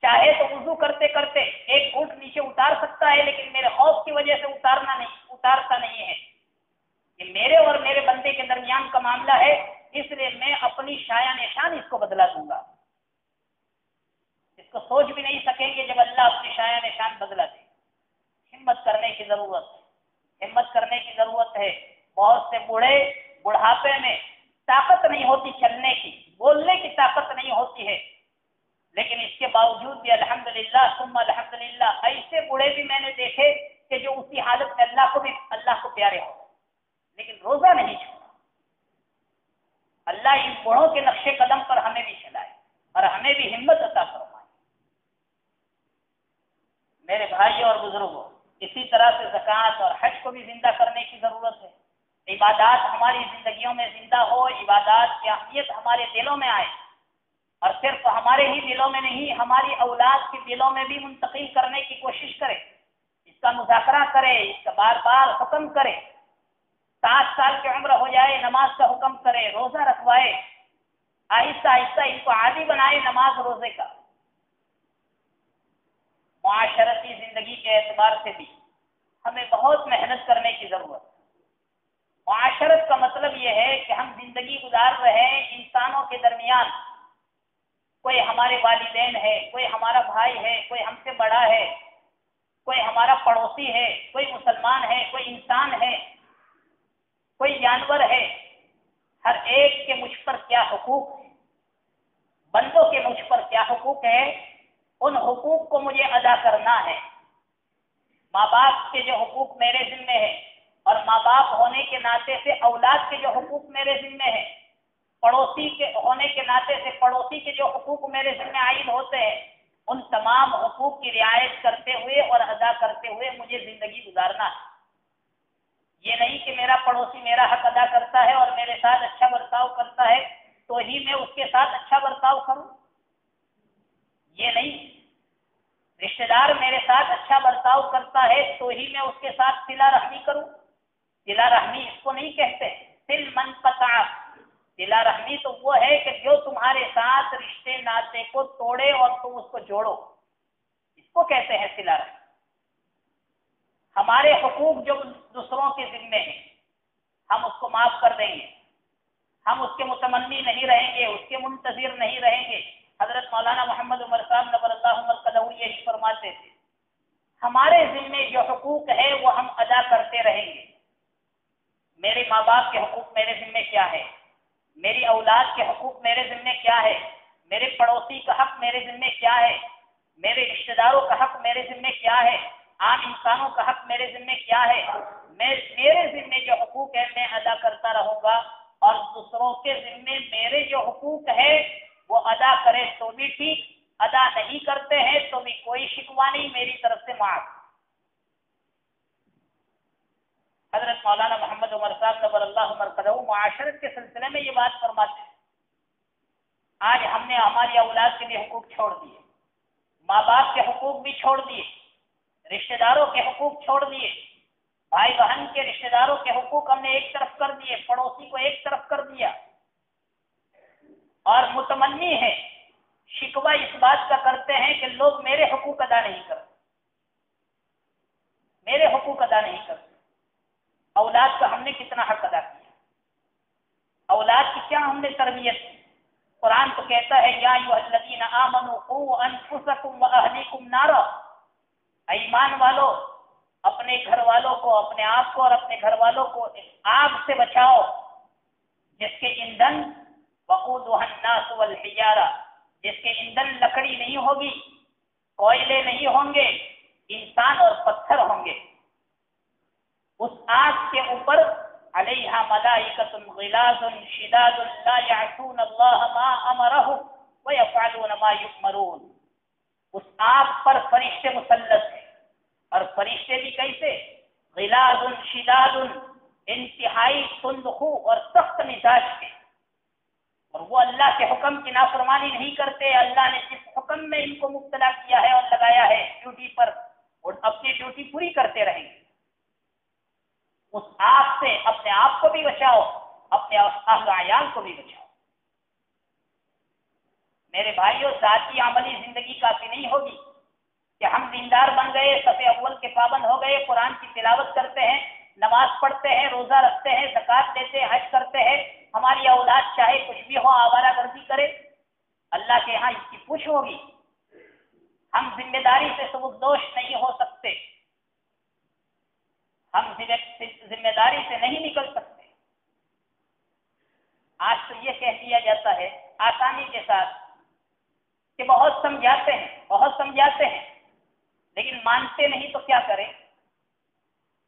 چاہے تو وضو کرتے کرتے ایک گھونٹ نیچے اتار سکتا ہے، لیکن میرے خوف کی وجہ سے اتارتا نہیں ہے۔ یہ میرے اور میرے بندے کے درمیان کا معاملہ ہے، اس لیے میں اپنی شایان شان اس کو بدلا دوں گا۔ اس کو سوچ بھی نہیں سکیں گے جب اللہ اپنی شایان شان بدلا دے۔ ہمت کرنے کی ضرورت ہے، ہمت کرنے کی ضرورت ہے۔ بہت سے بوڑھے بڑھاپے میں طاقت نہیں ہوتی چلنے کی، بولنے کی طاقت نہیں ہوتی ہے، لیکن اس کے باوجود بھی الحمدللہ ثم الحمدللہ ایسے بوڑھے بھی میں نے دیکھے کہ جو اسی حالت میں اللہ کو پیارے ہو، لیکن روزہ نہیں چھوڑا۔ اللہ ان بوڑھوں کے نقش قدم پر ہمیں بھی چلائے اور ہمیں بھی ہمت عطا فرمائے۔ میرے بھائی اور بزرگوں، اسی طرح سے زکوٰۃ اور حج کو بھی زندہ کرنے کی ضرورت ہے۔ عبادات ہماری زندگیوں میں زندہ ہو، عبادات کی اہمیت ہمارے دلوں میں آئے، اور صرف ہمارے ہی دلوں میں نہیں، ہماری اولاد کے دلوں میں بھی منتقل کرنے کی کوشش کرے، اس کا مذاکرہ کرے، اس کا بار بار حکم کرے۔ 7 سال کی عمر ہو جائے نماز کا حکم کرے، روزہ رکھوائے، آہستہ آہستہ ان کو عادی بنائے نماز روزے کا۔ معاشرتی زندگی کے اعتبار سے بھی ہمیں بہت محنت کرنے کی ضرورت ہے۔ معاشرت کا مطلب یہ ہے کہ ہم زندگی گزار رہے ہیں انسانوں کے درمیان، کوئی ہمارے والدین ہے، کوئی ہمارا بھائی ہے، کوئی ہم سے بڑا ہے، کوئی ہمارا پڑوسی ہے، کوئی مسلمان ہے، کوئی انسان ہے، کوئی جانور ہے۔ ہر ایک کے مجھ پر کیا حقوق ہے، بندوں کے مجھ پر کیا حقوق ہے، ان حقوق کو مجھے ادا کرنا ہے۔ ماں باپ کے جو حقوق میرے ذمہ ہے اور ماں باپ ہونے کے ناطے سے اولاد کے جو حقوق میرے ذمے ہیں، پڑوسی کے ہونے کے ناطے سے پڑوسی کے جو حقوق میرے ذمہ عائد ہوتے ہیں، ان تمام حقوق کی رعایت کرتے ہوئے اور ادا کرتے ہوئے مجھے زندگی گزارنا ہے۔ یہ نہیں کہ میرا پڑوسی میرا حق ادا کرتا ہے اور میرے ساتھ اچھا برتاؤ کرتا ہے تو ہی میں اس کے ساتھ اچھا برتاؤ کروں، یہ نہیں۔ رشتہ دار میرے ساتھ اچھا برتاؤ کرتا ہے تو ہی میں اس کے ساتھ صلہ رحمی کروں۔ صلہ رحمی اس کو نہیں کہتے، صل من قطع۔ صلہ رحمی تو وہ ہے کہ جو تمہارے ساتھ رشتے ناطے کو توڑے اور تم اس کو جوڑو، اس کو کہتے ہیں صلہ رحمی۔ ہمارے حقوق جو دوسروں کے ذمے ہیں ہم اس کو معاف کر دیں گے، ہم اس کے متمنی نہیں رہیں گے، اس کے منتظر نہیں رہیں گے۔ حضرت مولانا محمد عمر صاحب نور اللہ مرقدہ یہی فرماتے تھے، ہمارے ذمے جو حقوق ہے وہ ہم ادا کرتے رہیں گے۔ میرے ماں باپ کے حقوق میرے ذمے کیا ہے، میری اولاد کے حقوق میرے ذمے کیا ہے، میرے پڑوسی کا حق میرے ذمے کیا ہے، میرے رشتہ داروں کا حق میرے ذمے کیا ہے، عام انسانوں کا حق میرے ذمے کیا ہے، میرے ذمے جو حقوق ہے میں ادا کرتا رہوں گا، اور دوسروں کے ذمے میرے جو حقوق ہے وہ ادا کرے تو بھی ٹھیک، ادا نہیں کرتے ہیں تو بھی کوئی شکوہ نہیں، میری طرف سے معاف۔ حضرت مولانا محمد عمر صاحب نور اللہ مرقدہ معاشرت کے سلسلے میں یہ بات فرماتے ہیں۔ آج ہم نے ہماری اولاد کے لیے حقوق چھوڑ دیے، ماں باپ کے حقوق بھی چھوڑ دیے، رشتہ داروں کے حقوق چھوڑ دیے، بھائی بہن کے رشتہ داروں کے حقوق ہم نے ایک طرف کر دیے، پڑوسی کو ایک طرف کر دیا، اور متمنی ہے، شکوہ اس بات کا کرتے ہیں کہ لوگ میرے حقوق ادا نہیں کرتے، میرے حقوق ادا نہیں کرتے۔ اولاد کا ہم نے کتنا حق ادا کیا، اولاد کی کیا ہم نے تربیت کی۔ قرآن تو کہتا ہے یا ایھا الذین آمنوا قوا انفسکم واہلیکم نارا، ایمان والو اپنے گھر والوں کو، اپنے آپ کو اور اپنے گھر والوں کو آگ سے بچاؤ جس کے ایندھن وقودها الناس والحجارہ، جس کے ایندھن لکڑی نہیں ہوگی، کوئلے نہیں ہوں گے، انسان اور پتھر ہوں گے۔ اس آگ کے اوپر علیہا ملائکۃ غلاظ شداد لا یعصون اللہ ما امرهم ویفعلون ما یؤمرون۔ اس آگ پر فرشتے مسلط ہیں، اور فرشتے بھی کیسے؟ غلاظ شداد، انتہائی تندخو اور سخت مزاج کے، اور وہ اللہ کے حکم کی نافرمانی نہیں کرتے۔ اللہ نے جس حکم میں ان کو مبتلا کیا ہے اور لگایا ہے ڈیوٹی پر، اور اپنی ڈیوٹی پوری کرتے رہیں گے۔ اس آگ سے اپنے آپ کو بھی بچاؤ، اپنے اہل و عیال کو بھی بچاؤ۔ میرے بھائیوں، ذاتی عملی زندگی کافی نہیں ہوگی کہ ہم دیندار بن گئے، صف اول کے پابند ہو گئے، قرآن کی تلاوت کرتے ہیں، نماز پڑھتے ہیں، روزہ رکھتے ہیں، زکوٰۃ دیتے ہیں، حج کرتے ہیں، ہماری اولاد چاہے کچھ بھی ہو، آوارہ گردی کرے، اللہ کے ہاں اس کی پوچھ ہوگی۔ ہم ذمہ داری سے سبکدوش نہیں ہو سکتے، ہم ذمہ داری سے نہیں نکل سکتے۔ آج تو یہ کہہ دیا جاتا ہے آسانی کے ساتھ کہ بہت سمجھاتے ہیں، بہت سمجھاتے ہیں، لیکن مانتے نہیں تو کیا کریں؟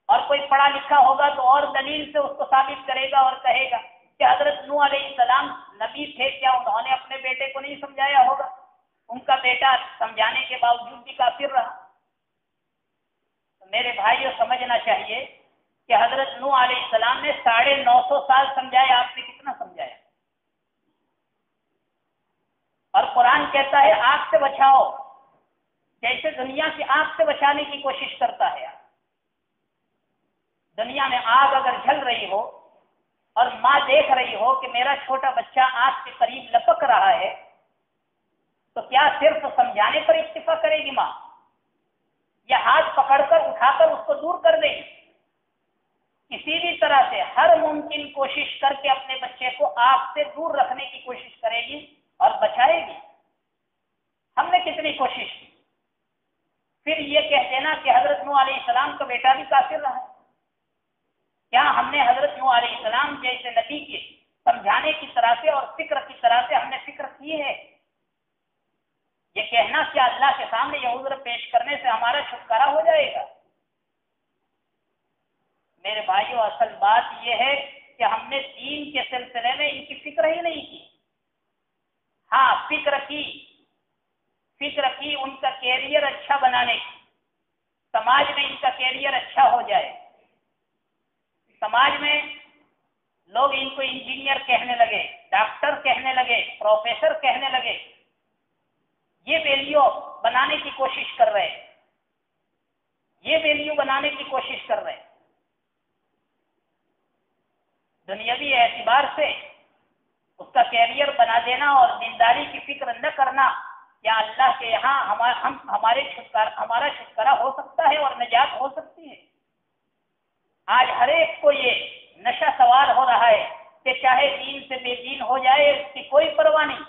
اور کوئی پڑھا لکھا ہوگا تو اور دلیل سے اس کو ثابت کرے گا اور کہے گا کہ حضرت نوح علیہ السلام نبی تھے، کیا انہوں نے اپنے بیٹے کو نہیں سمجھایا ہوگا؟ ان کا بیٹا سمجھانے کے باوجود بھی کافر رہا۔ تو میرے بھائیوں، سمجھنا چاہیے کہ حضرت نوح علیہ السلام نے 950 سال سمجھایا، آپ نے کتنا سمجھایا؟ اور قرآن کہتا ہے آگ سے بچاؤ، جیسے دنیا کی آگ سے بچانے کی کوشش کرتا ہے۔ دنیا میں آگ اگر جل رہی ہو اور ماں دیکھ رہی ہو کہ میرا چھوٹا بچہ آگ کے قریب لپک رہا ہے، تو کیا صرف سمجھانے پر اکتفا کرے گی ماں، یا ہاتھ پکڑ کر اٹھا کر اس کو دور کر دے گی؟ کسی بھی طرح سے ہر ممکن کوشش کر کے اپنے بچے کو آگ سے دور رکھنے کی کوشش کرے گی اور بچائے گی۔ ہم نے کتنی کوشش کی؟ پھر یہ کہہ دینا کہ حضرت نوح علیہ السلام کا بیٹا بھی کافر رہا ہے۔ کیا ہم نے حضرت نوح علیہ السلام جیسے نبی کی سمجھانے کی طرح سے اور فکر کی طرح سے ہم نے فکر کی ہے؟ یہ کہنا کیا اللہ کے سامنے یہ عذر پیش کرنے سے ہمارا چھٹکارا ہو جائے گا؟ میرے بھائیوں اصل بات یہ ہے کہ ہم نے دین کے سلسلے میں ان کی فکر ہی نہیں کی. ہاں فکر کی ان کا کیریئر اچھا بنانے کی، سماج میں ان کا کیریئر اچھا ہو جائے. سماج میں لوگ ان کو انجینئر کہنے لگے، ڈاکٹر کہنے لگے، پروفیسر کہنے لگے. یہ ویلیو بنانے کی کوشش کر رہے ہیں، یہ ویلیو بنانے کی کوشش کر رہے ہیں. دنیاوی اعتبار سے اس کا کیریئر بنا دینا اور دینداری کی فکر نہ کرنا، یا اللہ کے یہاں ہمارا چھٹکارا ہو سکتا ہے اور نجات ہو سکتی ہے. آج ہر ایک کو یہ نشہ سوار ہو رہا ہے کہ چاہے دین سے بے دین ہو جائے، اس کی کوئی پرواہ نہیں،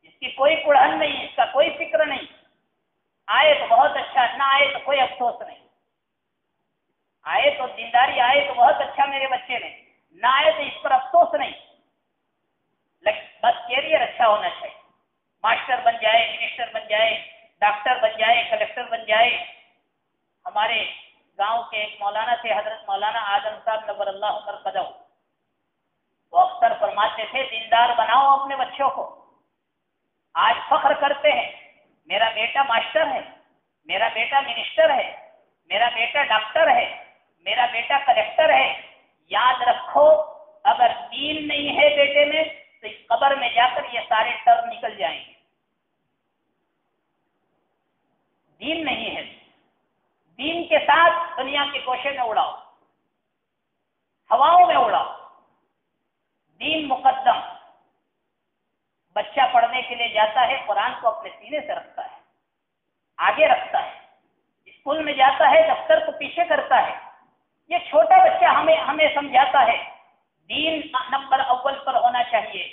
اس کی کوئی کڑھن نہیں، اس کا کوئی فکر نہیں. آئے تو بہت اچھا، نہ آئے تو کوئی افسوس نہیں. آئے تو دینداری آئے تو بہت اچھا میرے بچے نے، نہ آئے تو اس پر افسوس نہیں. بس کیریئر اچھا ہونا چاہیے. ماسٹر بن جائے، منسٹر بن جائے، ڈاکٹر بن جائے، کلکٹر بن جائے. ہمارے گاؤں کے ایک مولانا تھے، حضرت مولانا اعظم صاحب نور اللہ مرقدہ، وہ اکثر فرماتے تھے دیندار بناؤ اپنے بچوں کو. آج فخر کرتے ہیں میرا بیٹا ماسٹر ہے، میرا بیٹا منسٹر ہے، میرا بیٹا ڈاکٹر ہے، میرا بیٹا کلکٹر ہے. یاد رکھو اگر دین نہیں ہے بیٹے میں تو قبر میں جا کر یہ سارے ٹر نکل جائیں گے. دین نہیں ہے، دین کے ساتھ دنیا کے کوشے میں اڑاؤ، ہواؤں میں اڑاؤ. دین مقدم. بچہ پڑھنے کے لیے جاتا ہے، قرآن کو اپنے سینے سے رکھتا ہے، آگے رکھتا ہے. اسکول میں جاتا ہے، دفتر کو پیچھے کرتا ہے. یہ چھوٹا بچہ ہمیں سمجھاتا ہے دین نمبر اول پر ہونا چاہیے،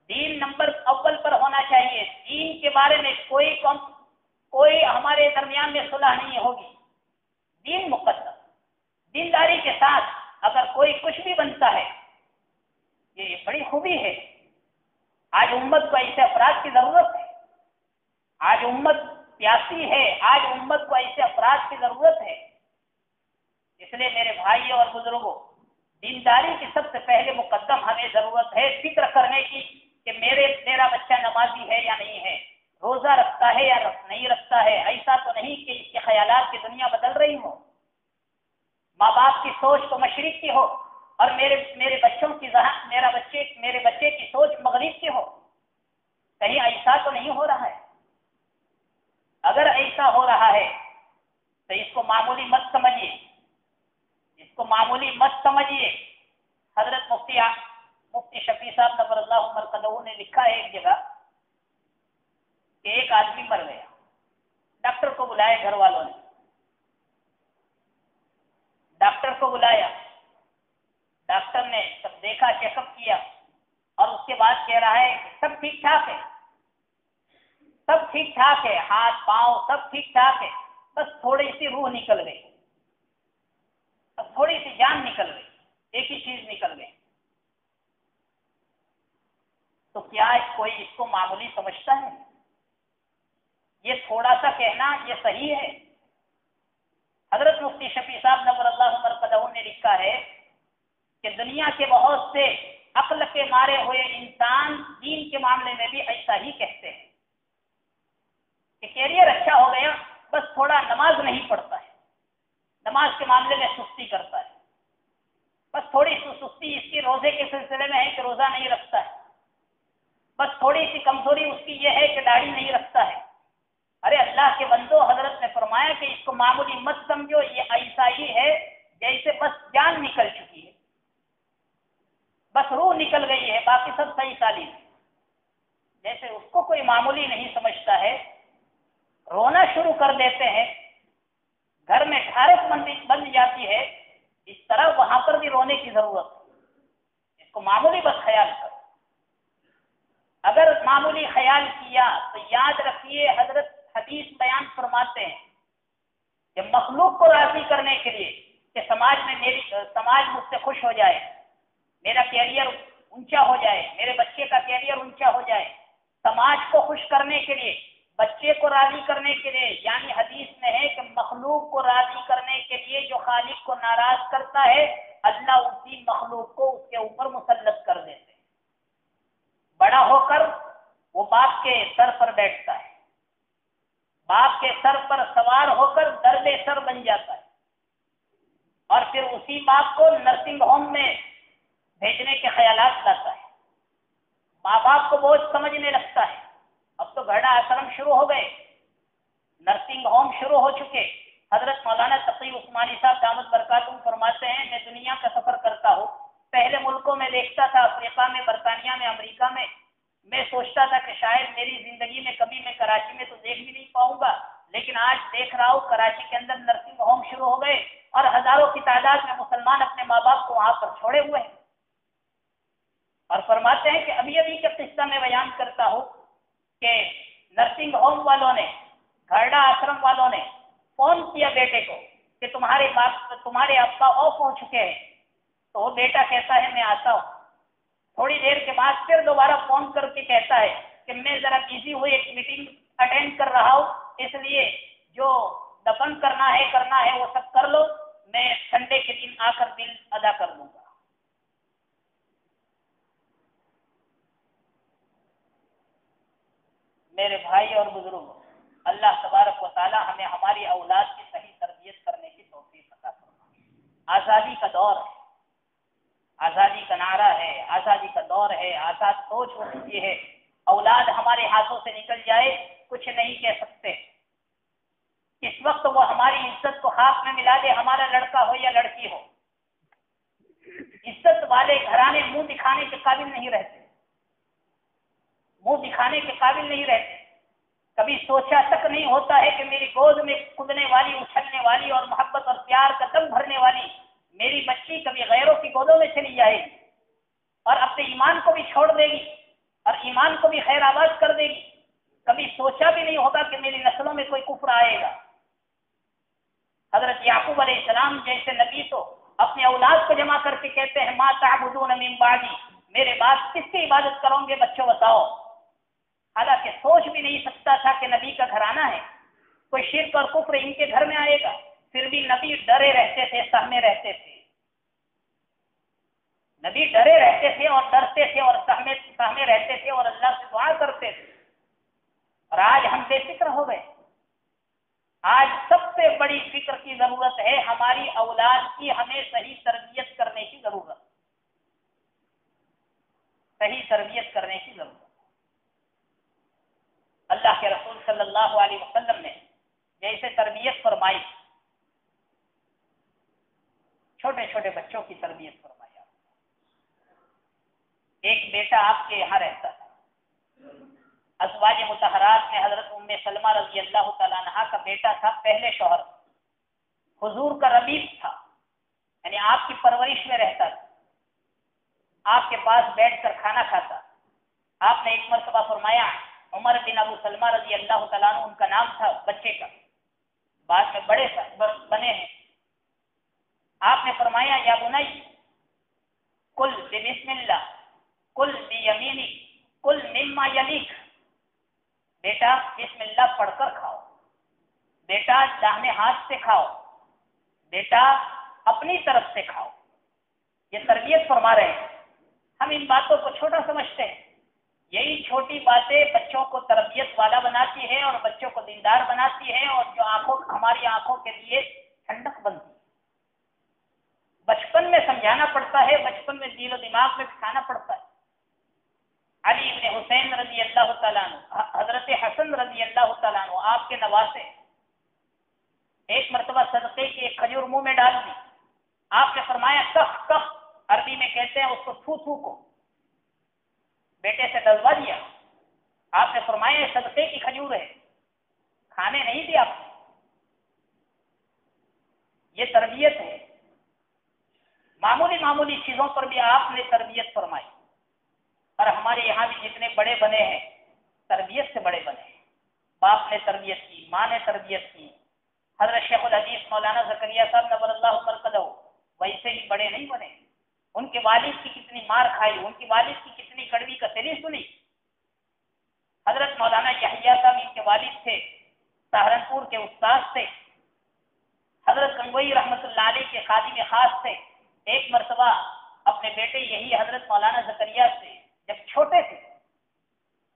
دین نمبر اول پر ہونا چاہیے. دین کے بارے میں کوئی ہمارے درمیان میں صلح نہیں ہوگی. دین مقدم. دینداری کے ساتھ اگر کوئی کچھ بھی بنتا ہے، یہ بڑی خوبی ہے. آج امت کو ایسے افراد کی ضرورت ہے، آج امت پیاسی ہے، آج امت کو ایسے افراد کی ضرورت ہے. اس لیے میرے بھائی اور بزرگوں، دینداری کی سب سے پہلے مقدم ہمیں ضرورت ہے فکر کرنے کی کہ میرا بچہ نمازی ہے یا نہیں ہے، روزہ رکھتا ہے یا نہیں رکھتا ہے. ایسا تو نہیں کہ اس کے خیالات کی دنیا بدل رہی ہو، ماں باپ کی سوچ تو مشرق کی ہو اور میرے بچے کی سوچ مغرب کی ہو. کہیں ایسا تو نہیں ہو رہا ہے؟ اگر ایسا ہو رہا ہے تو اس کو معمولی مت سمجھیے، اس کو معمولی مت سمجھیے. حضرت مفتی شفیع صاحب نور اللہ مرقدہ نے لکھا ہے ایک جگہ کہ ایک آدمی مر گیا، ڈاکٹر کو بلایا، گھر والوں نے ڈاکٹر کو بلایا. ڈاکٹر نے سب دیکھا، چیک اپ کیا اور اس کے بعد کہہ رہا ہے سب ٹھیک ٹھاک ہے، سب ٹھیک ٹھاک ہے، ہاتھ پاؤں سب ٹھیک ٹھاک ہے، بس تھوڑی سی روح نکل گئی، بس تھوڑی سی جان نکل گئی، ایک ہی چیز نکل گئی. تو کیا کوئی اس کو معمولی سمجھتا ہے؟ یہ تھوڑا سا کہنا یہ صحیح ہے؟ حضرت مفتی شفیع صاحب نور اللہ مرقدہ نے لکھا ہے کہ دنیا کے بہت سے عقل کے مارے ہوئے انسان دین کے معاملے میں بھی ایسا ہی کہتے ہیں کہ کیریئر اچھا ہو گیا، بس تھوڑا نماز نہیں پڑھتا ہے، نماز کے معاملے میں سستی کرتا ہے، بس تھوڑی سی سستی اس کی روزے کے سلسلے میں ہے کہ روزہ نہیں رکھتا ہے، بس تھوڑی سی کمزوری اس کی یہ ہے کہ داڑھی نہیں رکھتا ہے. ارے اللہ کے بندو، حضرت نے فرمایا کہ اس کو معمولی مت سمجھو، یہ ایسا ہی ہے جیسے بس جان نکل چکی ہے، بس روح نکل گئی ہے، باقی سب صحیح تعلیم ہے. جیسے اس کو کوئی معمولی نہیں سمجھتا ہے، رونا شروع کر دیتے ہیں، گھر میں ٹھارس بن جاتی ہے، اس طرح وہاں پر بھی رونے کی ضرورت ہے. اس کو معمولی بس خیال کرو. اگر معمولی خیال کیا تو یاد رکھیے حضرت حدیث بیان فرماتے ہیں کہ مخلوق کو راضی کرنے کے لیے کہ سماج مجھ سے خوش ہو جائے، میرا کیریئر اونچا ہو جائے، میرے بچے کا کیریئر اونچا ہو جائے، سماج کو خوش کرنے کے لیے بچے کو راضی کرنے کے لیے، یعنی حدیث میں ہے کہ مخلوق کو راضی کرنے کے لیے جو خالق کو ناراض کرتا ہے اللہ اسی مخلوق کو اس کے اوپر مسلط کر دیتے ہیں۔ بڑا ہو کر وہ باپ کے سر پر بیٹھتا ہے، باپ کے سر پر سوار ہو کر درب سر بن جاتا ہے، اور پھر اسی باپ کو نرسنگ ہوم میں بھیجنے کے خیالات لاتا ہے، ماں باپ کو بوجھ سمجھنے لگتا ہے۔ اب تو گھڑا آشرم شروع ہو گئے، نرسنگ ہوم شروع ہو چکے۔ حضرت مولانا تقی عثمانی صاحب دامت برکاتہم فرماتے ہیں میں دنیا کا سفر کرتا ہوں، پہلے ملکوں میں دیکھتا تھا، افریقہ میں، برطانیہ میں، امریکہ میں سوچتا تھا کہ شاید میری زندگی میں کبھی میں کراچی میں تو دیکھ بھی نہیں پاؤں گا، لیکن آج دیکھ رہا ہوں کراچی کے اندر نرسنگ ہوم شروع ہو گئے اور ہزاروں کی تعداد میں مسلمان اپنے ماں باپ کو وہاں پر چھوڑے ہوئے ہیں۔ اور فرماتے ہیں کہ ابھی ابھی کا قصہ میں بیان کرتا ہوں کہ نرسنگ ہوم والوں نے، گھرڈا آشرم والوں نے فون کیا بیٹے کو کہ تمہارے ابا آف ہو چکے ہیں، تو وہ بیٹا کہتا ہے میں آتا ہوں۔ تھوڑی دیر کے بعد پھر دوبارہ فون کر کے کہتا ہے کہ میں ذرا بزی ہوئی ایک میٹنگ اٹینڈ کر رہا ہوں، اس لیے جو دفن کرنا ہے وہ سب کر لو، میں سنڈے کے دن آ کر بل ادا کر لوں گا۔ میرے بھائی اور بزرگوں، اللہ تبارک و تعالی ہمیں ہماری اولاد کی صحیح تربیت کرنے کی توفیق عطا فرمائے۔ آزادی کا دور ہے، آزادی کا نعرہ ہے، آزادی کا دور ہے، آزاد سوچ ہو چکی ہے، اولاد ہمارے ہاتھوں سے نکل جائے کچھ نہیں کہہ سکتے۔ اس وقت وہ ہماری عزت کو خاک میں ملا دے، ہمارا لڑکا ہو یا لڑکی ہو، عزت والے گھرانے منہ دکھانے کے قابل نہیں رہتے، منہ دکھانے کے قابل نہیں رہتے۔ کبھی سوچا تک نہیں ہوتا ہے کہ میری گود میں کودنے والی، اچھلنے والی اور محبت اور پیار کا دم بھرنے والی میری بچی کبھی غیروں کی گودوں میں چلی جائے گی اور اپنے ایمان کو بھی چھوڑ دے گی اور ایمان کو بھی خیر آباد کر دے گی۔ کبھی سوچا بھی نہیں ہوگا کہ میری نسلوں میں کوئی کفر آئے گا۔ حضرت یعقوب علیہ السلام جیسے نبی تو اپنے اولاد کو جمع کر کے کہتے ہیں ما تعبدون من بعدی، میرے بعد کس کی عبادت کرو گے بچوں بتاؤ۔ حالانکہ سوچ بھی نہیں سکتا تھا کہ نبی کا گھرانہ ہے، کوئی شرک اور کفر ان کے گھر میں آئے گا، پھر بھی نبی ڈرے رہتے تھے، سہمے رہتے تھے، نبی ڈرے رہتے تھے اور ڈرتے تھے اور سہمے رہتے تھے اور اللہ سے دعا کرتے تھے۔ اور آج ہم بے فکر ہو گئے۔ آج سب سے بڑی فکر کی ضرورت ہے ہماری اولاد کی، ہمیں صحیح تربیت کرنے کی ضرورت، صحیح تربیت کرنے کی ضرورت۔ اللہ کے رسول صلی اللہ علیہ وسلم نے جیسے تربیت فرمائی، چھوٹے چھوٹے بچوں کی تربیت فرمائی۔ ایک بیٹا آپ کے یہاں رہتا تھا، ازواج مطہرات میں حضرت ام سلمہ رضی اللہ تعالیٰ عنہا کا بیٹا تھا، پہلے شوہر، حضور کا ربیب تھا، یعنی آپ کی پرورش میں رہتا تھا، آپ کے پاس بیٹھ کر کھانا کھاتا۔ آپ نے ایک مرتبہ فرمایا، عمر بن ابو سلمہ رضی اللہ تعالیٰ عنہ ان کا نام تھا بچے کا، بعد میں بڑے بنے ہیں۔ آپ نے فرمایا یا بنی کل بسم اللہ کل بیمینی کل مما یلیک، بیٹا بسم اللہ پڑھ کر کھاؤ، بیٹا داہنے ہاتھ سے کھاؤ، بیٹا اپنی طرف سے کھاؤ۔ یہ تربیت فرما رہے ہیں۔ ہم ان باتوں کو چھوٹا سمجھتے ہیں، یہی چھوٹی باتیں بچوں کو تربیت والا بناتی ہے اور بچوں کو دیندار بناتی ہے، اور جو ہماری آنکھوں کے لیے ٹھنڈک بنتی ہے۔ بچپن میں سمجھانا پڑتا ہے، بچپن میں دل و دماغ میں بٹھانا پڑتا ہے۔ علی بن حسین رضی اللہ تعالیٰ عنہ، حضرت حسن رضی اللہ تعالیٰ عنہ آپ کے نواسے، ایک مرتبہ صدقے کی ایک کھجور منہ میں ڈال دی، آپ نے فرمایا کخ کخ، عربی میں کہتے ہیں اس کو تھو تھو کو، بیٹے سے ڈلوا دیا۔ آپ نے فرمایا یہ صدقے کی کھجور ہے، کھانے نہیں دیا آپ نے۔ یہ تربیت ہے۔ معمولی معمولی چیزوں پر بھی آپ نے تربیت فرمائی، اور ہمارے یہاں بھی جتنے بڑے بنے ہیں تربیت سے بڑے بنے ہیں۔ باپ نے تربیت کی، ماں نے تربیت کی۔ حضرت شیخ الحدیث مولانا زکریا صاحب نور اللہ مرکزہ ویسے ہی بڑے نہیں بنے، ان کے والد کی کتنی مار کھائی، ان کی والد کی کتنی کڑوی کسیلی سنی، حضرت مولانا یحییٰ صاحب ان کے والد تھے، سہارنپور کے استاد تھے، حضرت گنگوئی رحمۃ اللہ علیہ کے خادم خاص تھے۔ ایک مرتبہ اپنے بیٹے یہی حضرت مولانا زکریا سے جب چھوٹے تھے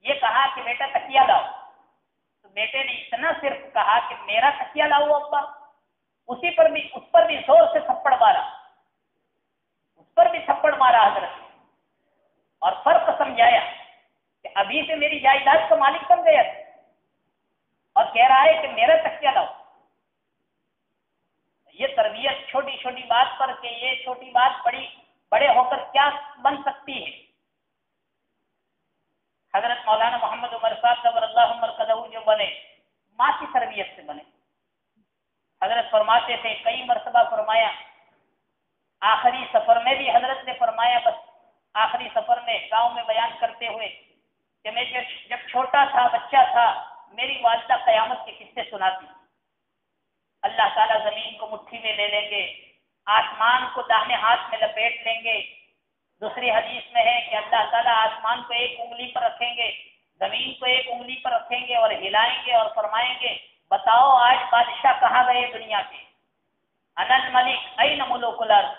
یہ کہا کہ بیٹا تکیہ لاؤ، تو بیٹے نے اتنا صرف کہا کہ میرا تکیہ لاؤ ابا، اس پر بھی زور سے تھپڑ مارا، اس پر بھی تھپڑ مارا حضرت نے، اور فرق سمجھایا کہ ابھی سے میری جائیداد کا مالک بن گیا تھا اور کہہ رہا ہے کہ میرا تکیہ لاؤ۔ یہ تربیت چھوٹی چھوٹی بات پر کہ یہ چھوٹی بات بڑے ہو کر کیا بن سکتی ہے۔ حضرت مولانا محمد عمر صاحب نور اللہ مرقدہ جو بنے ماں کی تربیت سے بنے۔ حضرت فرماتے تھے، کئی مرتبہ فرمایا، آخری سفر میں بھی حضرت نے فرمایا، بس آخری سفر میں گاؤں میں بیان کرتے ہوئے کہ میں جب چھوٹا تھا، بچہ تھا، میری والدہ قیامت کے قصے سناتی، اللہ تعالیٰ زمین کو مٹھی میں لے لیں گے، آسمان کو داہنے ہاتھ میں لپیٹ لیں گے۔ دوسری حدیث میں ہے کہ اللہ تعالیٰ آسمان کو ایک انگلی پر رکھیں گے، زمین کو ایک انگلی پر رکھیں گے اور ہلائیں گے اور فرمائیں گے بتاؤ آج بادشاہ کہاں گئے دنیا کے، انا الملک این ملوک الارض۔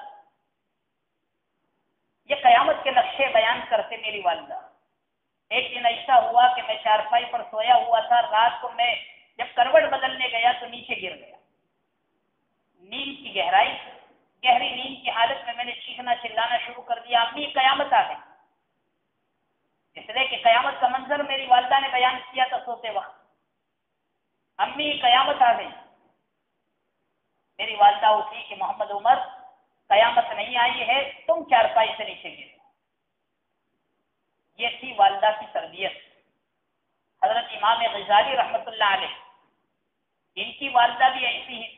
یہ قیامت کے نقشے بیان کرتے میری والدہ۔ ایک دن ایسا ہوا کہ میں چارپائی پر سویا ہوا تھا، رات کو میں جب کروٹ بدلنے گیا تو نیچے گر گیا، نیند کی گہری نیند کی حالت میں نے چیخنا چلانا شروع کر دیا، امی قیامت آ گئی۔ اس لیے کہ قیامت کا منظر میری والدہ نے بیان کیا تھا سوتے وقت، امی قیامت آ گئی۔ میری والدہ اٹھی کہ محمد عمر قیامت نہیں آئی ہے، تم چارپائی سے نیچے گرے۔ یہ تھی والدہ کی تربیت۔ حضرت امام غزالی رحمۃ اللہ علیہ، ان کی والدہ بھی ایسی ہی،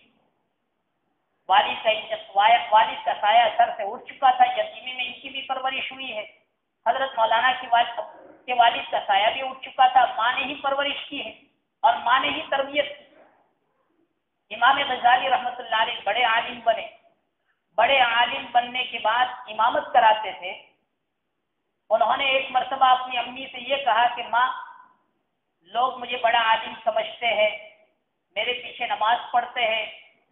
والد کا سایہ سر سے اٹھ چکا تھا، یتیمی میں ان کی بھی پرورش ہوئی ہے۔ حضرت مولانا کے والد کا سایہ بھی اٹھ چکا تھا، ماں نے ہی پرورش کی ہے اور ماں نے ہی تربیت کی۔ امام غزالی رحمۃ اللہ علیہ بڑے عالم بنے، بڑے عالم بننے کے بعد امامت کراتے تھے۔ انہوں نے ایک مرتبہ اپنی امی سے یہ کہا کہ ماں، لوگ مجھے بڑا عالم سمجھتے ہیں، میرے پیچھے نماز پڑھتے ہیں،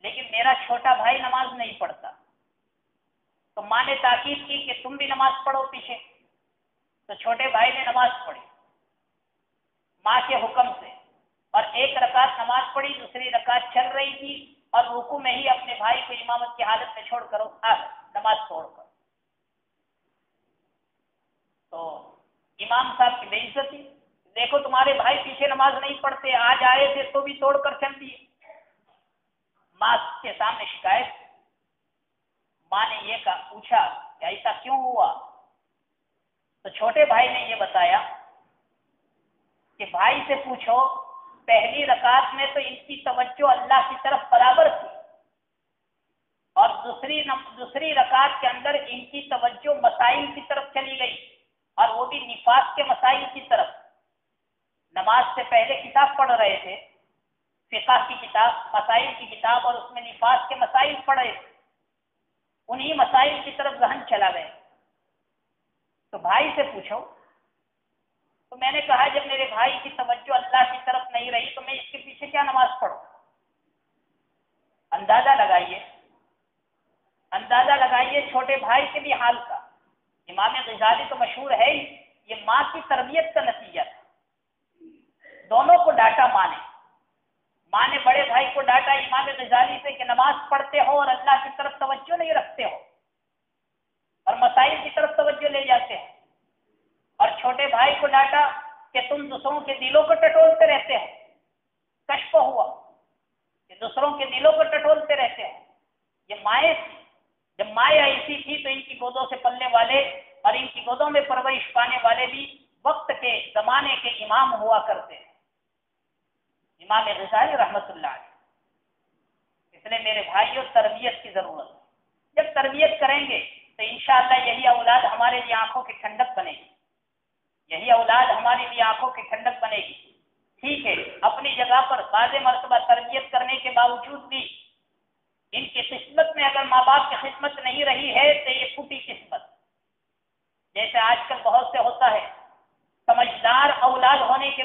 لیکن میرا چھوٹا بھائی نماز نہیں پڑھتا۔ تو ماں نے تاکید کی کہ تم بھی نماز پڑھو پیچھے، تو چھوٹے بھائی نے نماز پڑھی ماں کے حکم سے، اور ایک رکعت نماز پڑھی، دوسری رکعت چل رہی تھی اور رکوع میں ہی اپنے بھائی کو امامت کی حالت میں چھوڑ کر نماز چھوڑ کر، تو امام صاحب کی بے عزتی، دیکھو تمہارے بھائی پیچھے نماز نہیں پڑھتے، آج آئے تھے تو بھی توڑ کر چل دیے۔ ماں کے سامنے شکایت، ماں نے یہ پوچھا کہ ایسا کیوں ہوا؟ تو چھوٹے بھائی نے یہ بتایا کہ بھائی سے پوچھو، پہلی رکعت میں تو ان کی توجہ اللہ کی طرف برابر تھی، اور دوسری رکعت کے اندر ان کی توجہ مسائل کی طرف چلی گئی، اور وہ بھی نفاق کے مسائل کی طرف۔ نماز سے پہلے کتاب پڑھ رہے تھے، فقہ کی کتاب، مسائل کی کتاب، اور اس میں نفاق کے مسائل پڑھے، انہی مسائل کی طرف ذہن چلا گئے۔ تو بھائی سے پوچھو۔ تو میں نے کہا جب میرے بھائی کی توجہ اللہ کی طرف نہیں رہی تو میں اس کے پیچھے کیا نماز پڑھوں؟ اندازہ لگائیے چھوٹے بھائی کے بھی حال کا۔ امام غزالی تو مشہور ہے ہی، یہ ماں کی تربیت کا نتیجہ تھا۔ دونوں کو ڈانٹا ماں نے بڑے بھائی کو ڈانٹا امام غزالی سے کہ نماز پڑھتے ہو اور اللہ کی طرف توجہ نہیں رکھتے ہو اور مسائل کی طرف توجہ لے جاتے ہو، اور چھوٹے بھائی کو ڈانٹا کہ تم دوسروں کے دلوں کو ٹٹولتے رہتے ہو۔ کشف ہوا کہ دوسروں کے دلوں کو ٹٹولتے رہتے ہو۔ یہ مائیں تھی، جب مائیں ایسی تھی تو ان کی گودوں سے پلنے والے اور ان کی گودوں میں پرورش پانے والے بھی وقت کے زمانے کے امام ہوا کرتے ہیں، امام غزالی رحمت اللہ علیہ۔ اس لیے میرے بھائیوں، تربیت کی ضرورت ہے۔ جب تربیت کریں گے تو انشاءاللہ یہی اولاد ہمارے لیے آنکھوں کی ٹھنڈک بنے گی، یہی اولاد ہمارے لیے آنکھوں کی ٹھنڈک بنے گی۔ ٹھیک ہے، اپنی جگہ پر بعض مرتبہ تربیت کرنے کے باوجود بھی ان کی قسمت میں اگر ماں باپ کی خدمت نہیں رہی ہے تو یہ پھوٹی قسمت، جیسے آج کل بہت سے ہوتا ہے، سمجھدار اولاد ہونے کے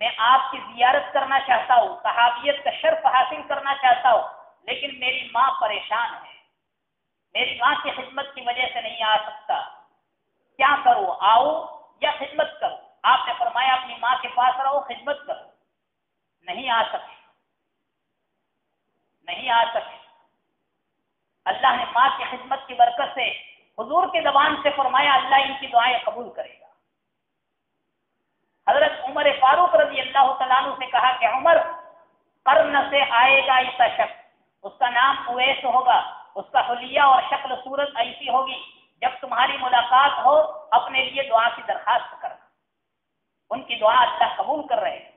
میں آپ کی زیارت کرنا چاہتا ہوں، صحابیت کا شرف حاصل کرنا چاہتا ہوں، لیکن میری ماں پریشان ہے، میری ماں کی خدمت کی وجہ سے نہیں آ سکتا، کیا کروں، آؤ یا خدمت کرو؟ آپ نے فرمایا اپنی ماں کے پاس رہو، خدمت کرو۔ نہیں آ سکے، نہیں آ سکے۔ اللہ نے ماں کی خدمت کی برکت سے حضور کی زبان سے فرمایا اللہ ان کی دعائیں قبول کرے گا۔ حضرت عمر فاروق رضی اللہ تعالیٰ عنہ سے کہا کہ عمر، قرن سے آئے گا ایسا شخص، اس کا نام اویس ہوگا، اس کا حلیہ اور شکل صورت ایسی ہوگی، جب تمہاری ملاقات ہو اپنے لیے دعا کی درخواست کرنا۔ ان کی دعا اللہ قبول کر رہے ہیں۔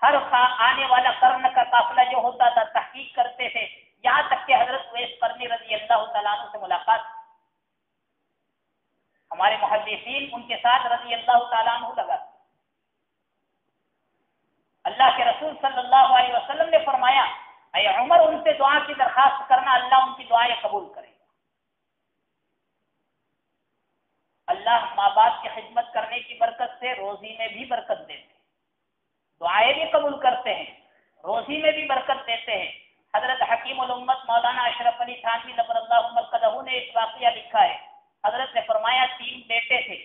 ہر آنے والا قرن کا قافلہ جو ہوتا تھا تحقیق کرتے تھے، یہاں تک کہ حضرت اویس قرنی رضی اللہ تعالیٰ عنہ سے ملاقات، ہمارے محدثین ان کے ساتھ رضی اللہ تعالیٰ عنہ لگا۔ اللہ کے رسول صلی اللہ علیہ وسلم نے فرمایا اے عمر، ان سے دعا کی درخواست کرنا، اللہ ان کی دعائیں قبول کرے گا۔ اللہ ماں باپ کی خدمت کرنے کی برکت سے روزی میں بھی برکت دیتے ہیں، دعائیں بھی قبول کرتے ہیں، روزی میں بھی برکت دیتے ہیں۔ حضرت حکیم الامت مولانا اشرف علی تھانوی نبر اللہ مرکزہ نے ایک واقعہ لکھا ہے، حضرت نے فرمایا 3 بیٹے تھے،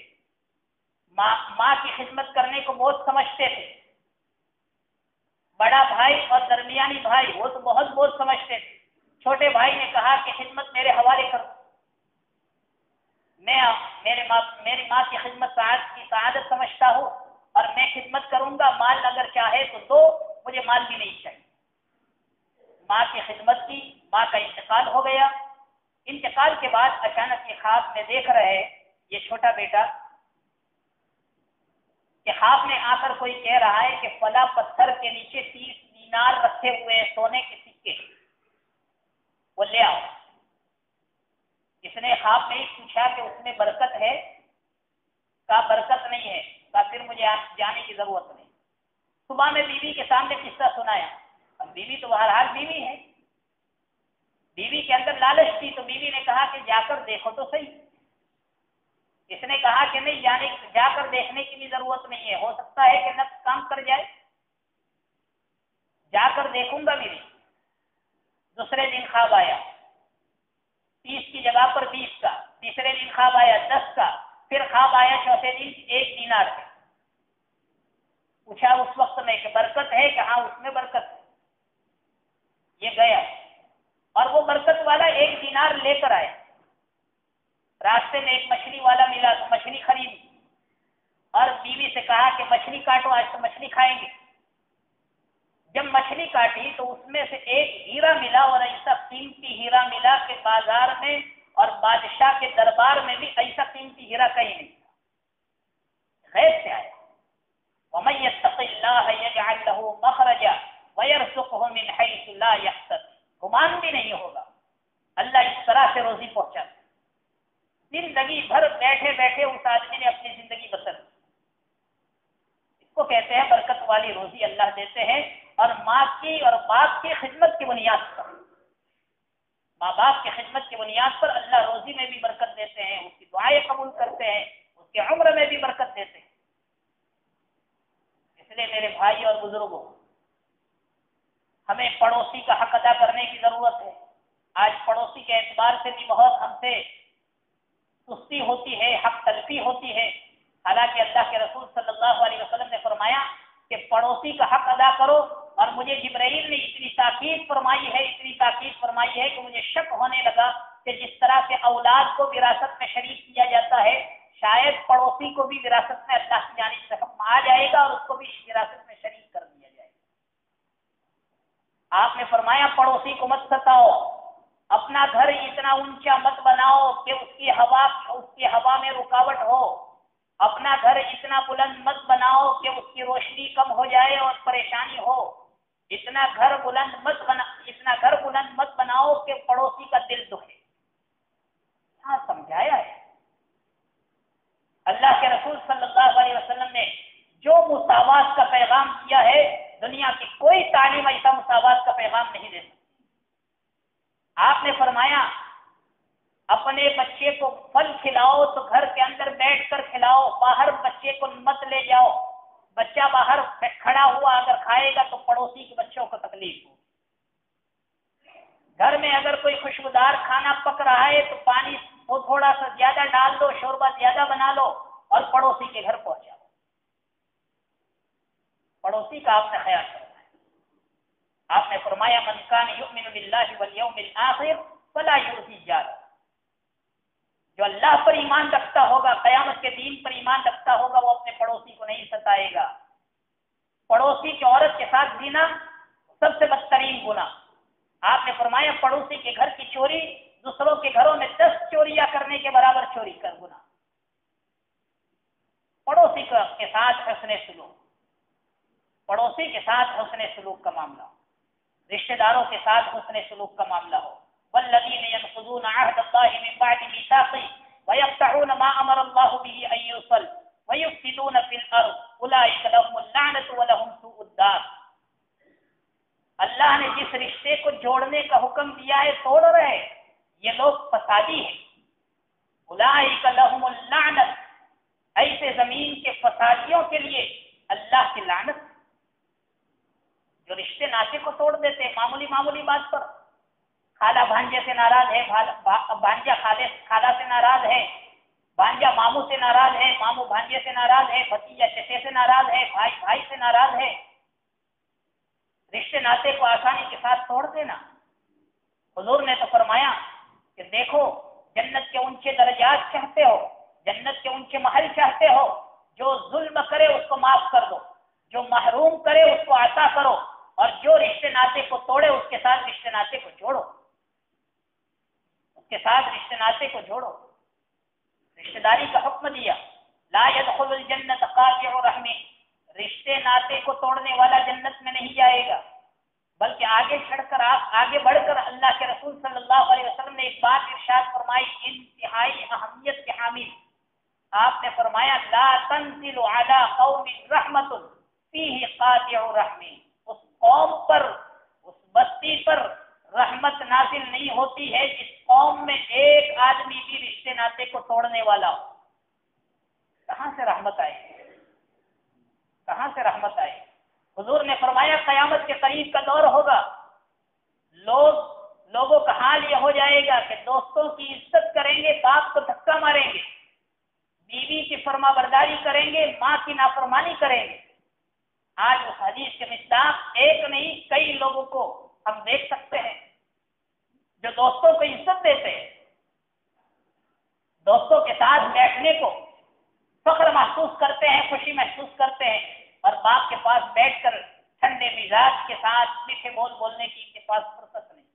ماں کی خدمت کرنے کو بہت سمجھتے تھے، بڑا بھائی اور درمیانی بھائی وہ تو بہت سمجھتے تھے۔ چھوٹے بھائی نے کہا کہ خدمت میرے حوالے کر، میں میری ماں کی خدمت کی سعادت سمجھتا ہوں اور میں خدمت کروں گا، مال اگر چاہے تو دو، مجھے مال بھی نہیں چاہیے۔ ماں کی خدمت کی، ماں کا انتقال ہو گیا۔ انتقال کے بعد اچانک یہ خواب میں دیکھ رہے یہ چھوٹا بیٹا کہ خواب میں آ کر کوئی کہہ رہا ہے کہ فلاں پتھر کے نیچے 30 دینار رکھے ہوئے سونے کے سکے، وہ لے آؤ۔ اس نے خواب میں ہی پوچھا کہ اس میں برکت ہے؟ کہا برکت نہیں ہے۔ کہا پھر مجھے آپ جانے کی ضرورت نہیں۔ صبح میں بیوی کے سامنے قصہ سنایا، اب بیوی تو بہرحال بیوی ہے، بیوی کے اندر لالچ تھی، تو بیوی نے کہا کہ جا کر دیکھو تو صحیح۔ اس نے کہا کہ نہیں، جا کر دیکھنے کی بھی ضرورت نہیں ہے، ہو سکتا ہے کہ نفس کام کر جائے، جا کر دیکھوں گا بیوی۔ دوسرے دن خواب آیا 30 کی جگہ پر 20 کا، تیسرے دن خواب آیا 10 کا، پھر خواب آیا چوتھے دن 1 دینار کا۔ پوچھا اس وقت میں کہ برکت ہے؟ کہ ہاں اس میں برکت ہے۔ یہ گیا اور وہ برکت والا 1 دینار لے کر آئے۔ راستے میں ایک مچھلی والا ملا تو مچھلی خریدی اور بیوی سے کہا کہ مچھلی کاٹو، آج تو مچھلی کھائیں گے۔ جب مچھلی کاٹی تو اس میں سے ایک ہیرا ملا، اور ایسا قیمتی ہیرا ملا کہ بازار میں اور بادشاہ کے دربار میں بھی ایسا قیمتی ہیرا کہیں نہیں تھا، غیب سے آیا۔ وَمَن يَتَّقِ اللَّهَ يَجْعَل لَّهُ مَخْرَجًا وَيَرْزُقْهُ مِنْ حَيْثُ لَا يَحْتَسِبُ، گمان بھی نہیں ہوگا، اللہ اس طرح سے روزی پہنچاتا۔ زندگی بھر بیٹھے بیٹھے اس آدمی نے اپنی زندگی بسر کی، اس کو کہتے ہیں برکت والی روزی اللہ دیتے ہیں، اور ماں کی اور باپ کی خدمت کی بنیاد پر، ماں باپ کی خدمت کی بنیاد پر اللہ روزی میں بھی برکت دیتے ہیں، اس کی دعائیں قبول کرتے ہیں، اس کے عمر میں بھی برکت دیتے ہیں۔ اس لیے میرے بھائی اور بزرگوں، ہمیں پڑوسی کا حق ادا کرنے کی ضرورت ہے۔ آج پڑوسی کے اعتبار سے بھی بہت ہم سے سستی ہوتی ہے، حق تلفی ہوتی ہے، حالانکہ اللہ کے رسول صلی اللہ علیہ وسلم نے فرمایا کہ پڑوسی کا حق ادا کرو، اور مجھے جبرائیل نے اتنی تاکید فرمائی ہے کہ مجھے شک ہونے لگا کہ جس طرح سے اولاد کو وراثت میں شریک کیا جاتا ہے، شاید پڑوسی کو بھی وراثت میں اللہ کی جانب سے حکم آ جائے گا اور اس کو بھی وراثت میں شریک کر دیا جائے گا۔ آپ نے فرمایا پڑوسی کو مت ستاؤ، اپنا گھر اتنا اونچا مت بناؤ کہ اس کی ہوا میں رکاوٹ ہو، اپنا گھر اتنا بلند مت بناؤ کہ اس کی روشنی کم ہو جائے اور پریشانی ہو، اتنا گھر بلند مت بناؤ کہ پڑوسی کا دل دکھے۔ ہاں سمجھایا ہے اللہ کے رسول صلی اللہ علیہ وسلم نے جو مساوات کا پیغام دیا ہے، دنیا کی کوئی تعلیم ایسا مساوات کا پیغام نہیں دے سکتی۔ آپ نے فرمایا اپنے بچے کو پھل کھلاؤ تو گھر کے اندر بیٹھ کر کھلاؤ، باہر بچے کو مت لے جاؤ، بچہ باہر کھڑا ہوا اگر کھائے گا تو پڑوسی کے بچوں کو تکلیف ہو. گھر میں اگر کوئی خوشبودار کھانا پک رہا ہے تو پانی کو تھوڑا سا زیادہ ڈال دو، شوربہ زیادہ بنا لو اور پڑوسی کے گھر پہنچاؤ. پڑوسی کا آپ نے خیال کرنا ہے. آپ نے فرمایا من کان یؤمن باللہ والیوم الآخر فلا یؤذی جارہ. جو اللہ پر ایمان رکھتا ہوگا، قیامت کے دین پر ایمان رکھتا ہوگا، وہ اپنے پڑوسی کو نہیں ستائے گا. پڑوسی کی عورت کے ساتھ زنا سب سے بدترین گناہ. آپ نے فرمایا پڑوسی کے گھر کی چوری دوسروں کے گھروں میں 10 چوریاں کرنے کے برابر چوری کر گناہ. پڑوسی کے ساتھ حسن سلوک، پڑوسی کے ساتھ حسن سلوک کا معاملہ ہو، رشتہ داروں کے ساتھ حسن سلوک کا معاملہ ہو. والذین ينقضون عهد الله من بعد ميثاقه ويقطعون ما امر الله به ان يوصل ويفسدون في الارض اولئك لهم اللعنة ولهم سوء الدار. اللہ نے جس رشتے کو جوڑنے کا حکم دیا ہے توڑ رہے، یہ لوگ فسادی ہیں. اولئک لهم اللعنة، ایسے زمین کے فسادیوں کے لیے اللہ کی لعنت. جو رشتے ناطے کو توڑ دیتے ہیں معمولی بات پر. خالہ بھانجے سے ناراض ہے، بھانجا خالہ سے ناراض ہے، بھانجا ماموں سے ناراض ہے، ماموں بھانجے سے ناراض ہے، بھتیجا چچے سے ناراض ہے، بھائی سے ناراض ہے. رشتے ناطے کو آسانی کے ساتھ توڑ دینا. حضور نے تو فرمایا کہ دیکھو جنت کے اونچے درجات چاہتے ہو، جنت کے اونچے محل چاہتے ہو، جو ظلم کرے اس کو معاف کر دو، جو محروم کرے اس کو عطا کرو، اور جو رشتے ناطے کو توڑے اس کے ساتھ رشتے ناطے کو جوڑو، اس کے ساتھ رشتے ناطے کو جوڑو. رشتے داری کا حکم دیا. لا يدخل الجنت قاطع رحم، رشتے ناطے کو توڑنے والا جنت میں نہیں جائے گا. بلکہ آگے بڑھ کر اللہ کے رسول صلی اللہ علیہ وسلم نے ایک بات ارشاد فرمائی انتہائی اہمیت کے حامل. آپ نے فرمایا لا تنزل علی قوم رحمت فیہ قاطع رحم. اس قوم پر، اس بستی پر رحمت نازل نہیں ہوتی ہے جس قوم میں ایک آدمی بھی رشتے ناطے کو توڑنے والا ہو. کہاں سے رحمت آئے؟ کہاں سے رحمت آئے؟ حضور نے فرمایا قیامت کے قریب کا دور ہوگا، لوگوں کا حال یہ ہو جائے گا کہ دوستوں کی عزت کریں گے، باپ کو دھکا ماریں گے، بیوی کی فرما برداری کریں گے، ماں کی نافرمانی کریں گے. آج اس حدیث کے مصداق ایک نہیں کئی لوگوں کو ہم دیکھ سکتے ہیں جو دوستوں کو عزت دیتے ہیں، دوستوں کے ساتھ بیٹھنے کو فخر محسوس کرتے ہیں، خوشی محسوس کرتے ہیں، اور باپ کے پاس بیٹھ کر ٹھنڈے مزاج کے ساتھ میٹھے بول بولنے کی ان کے پاس فرصت نہیں.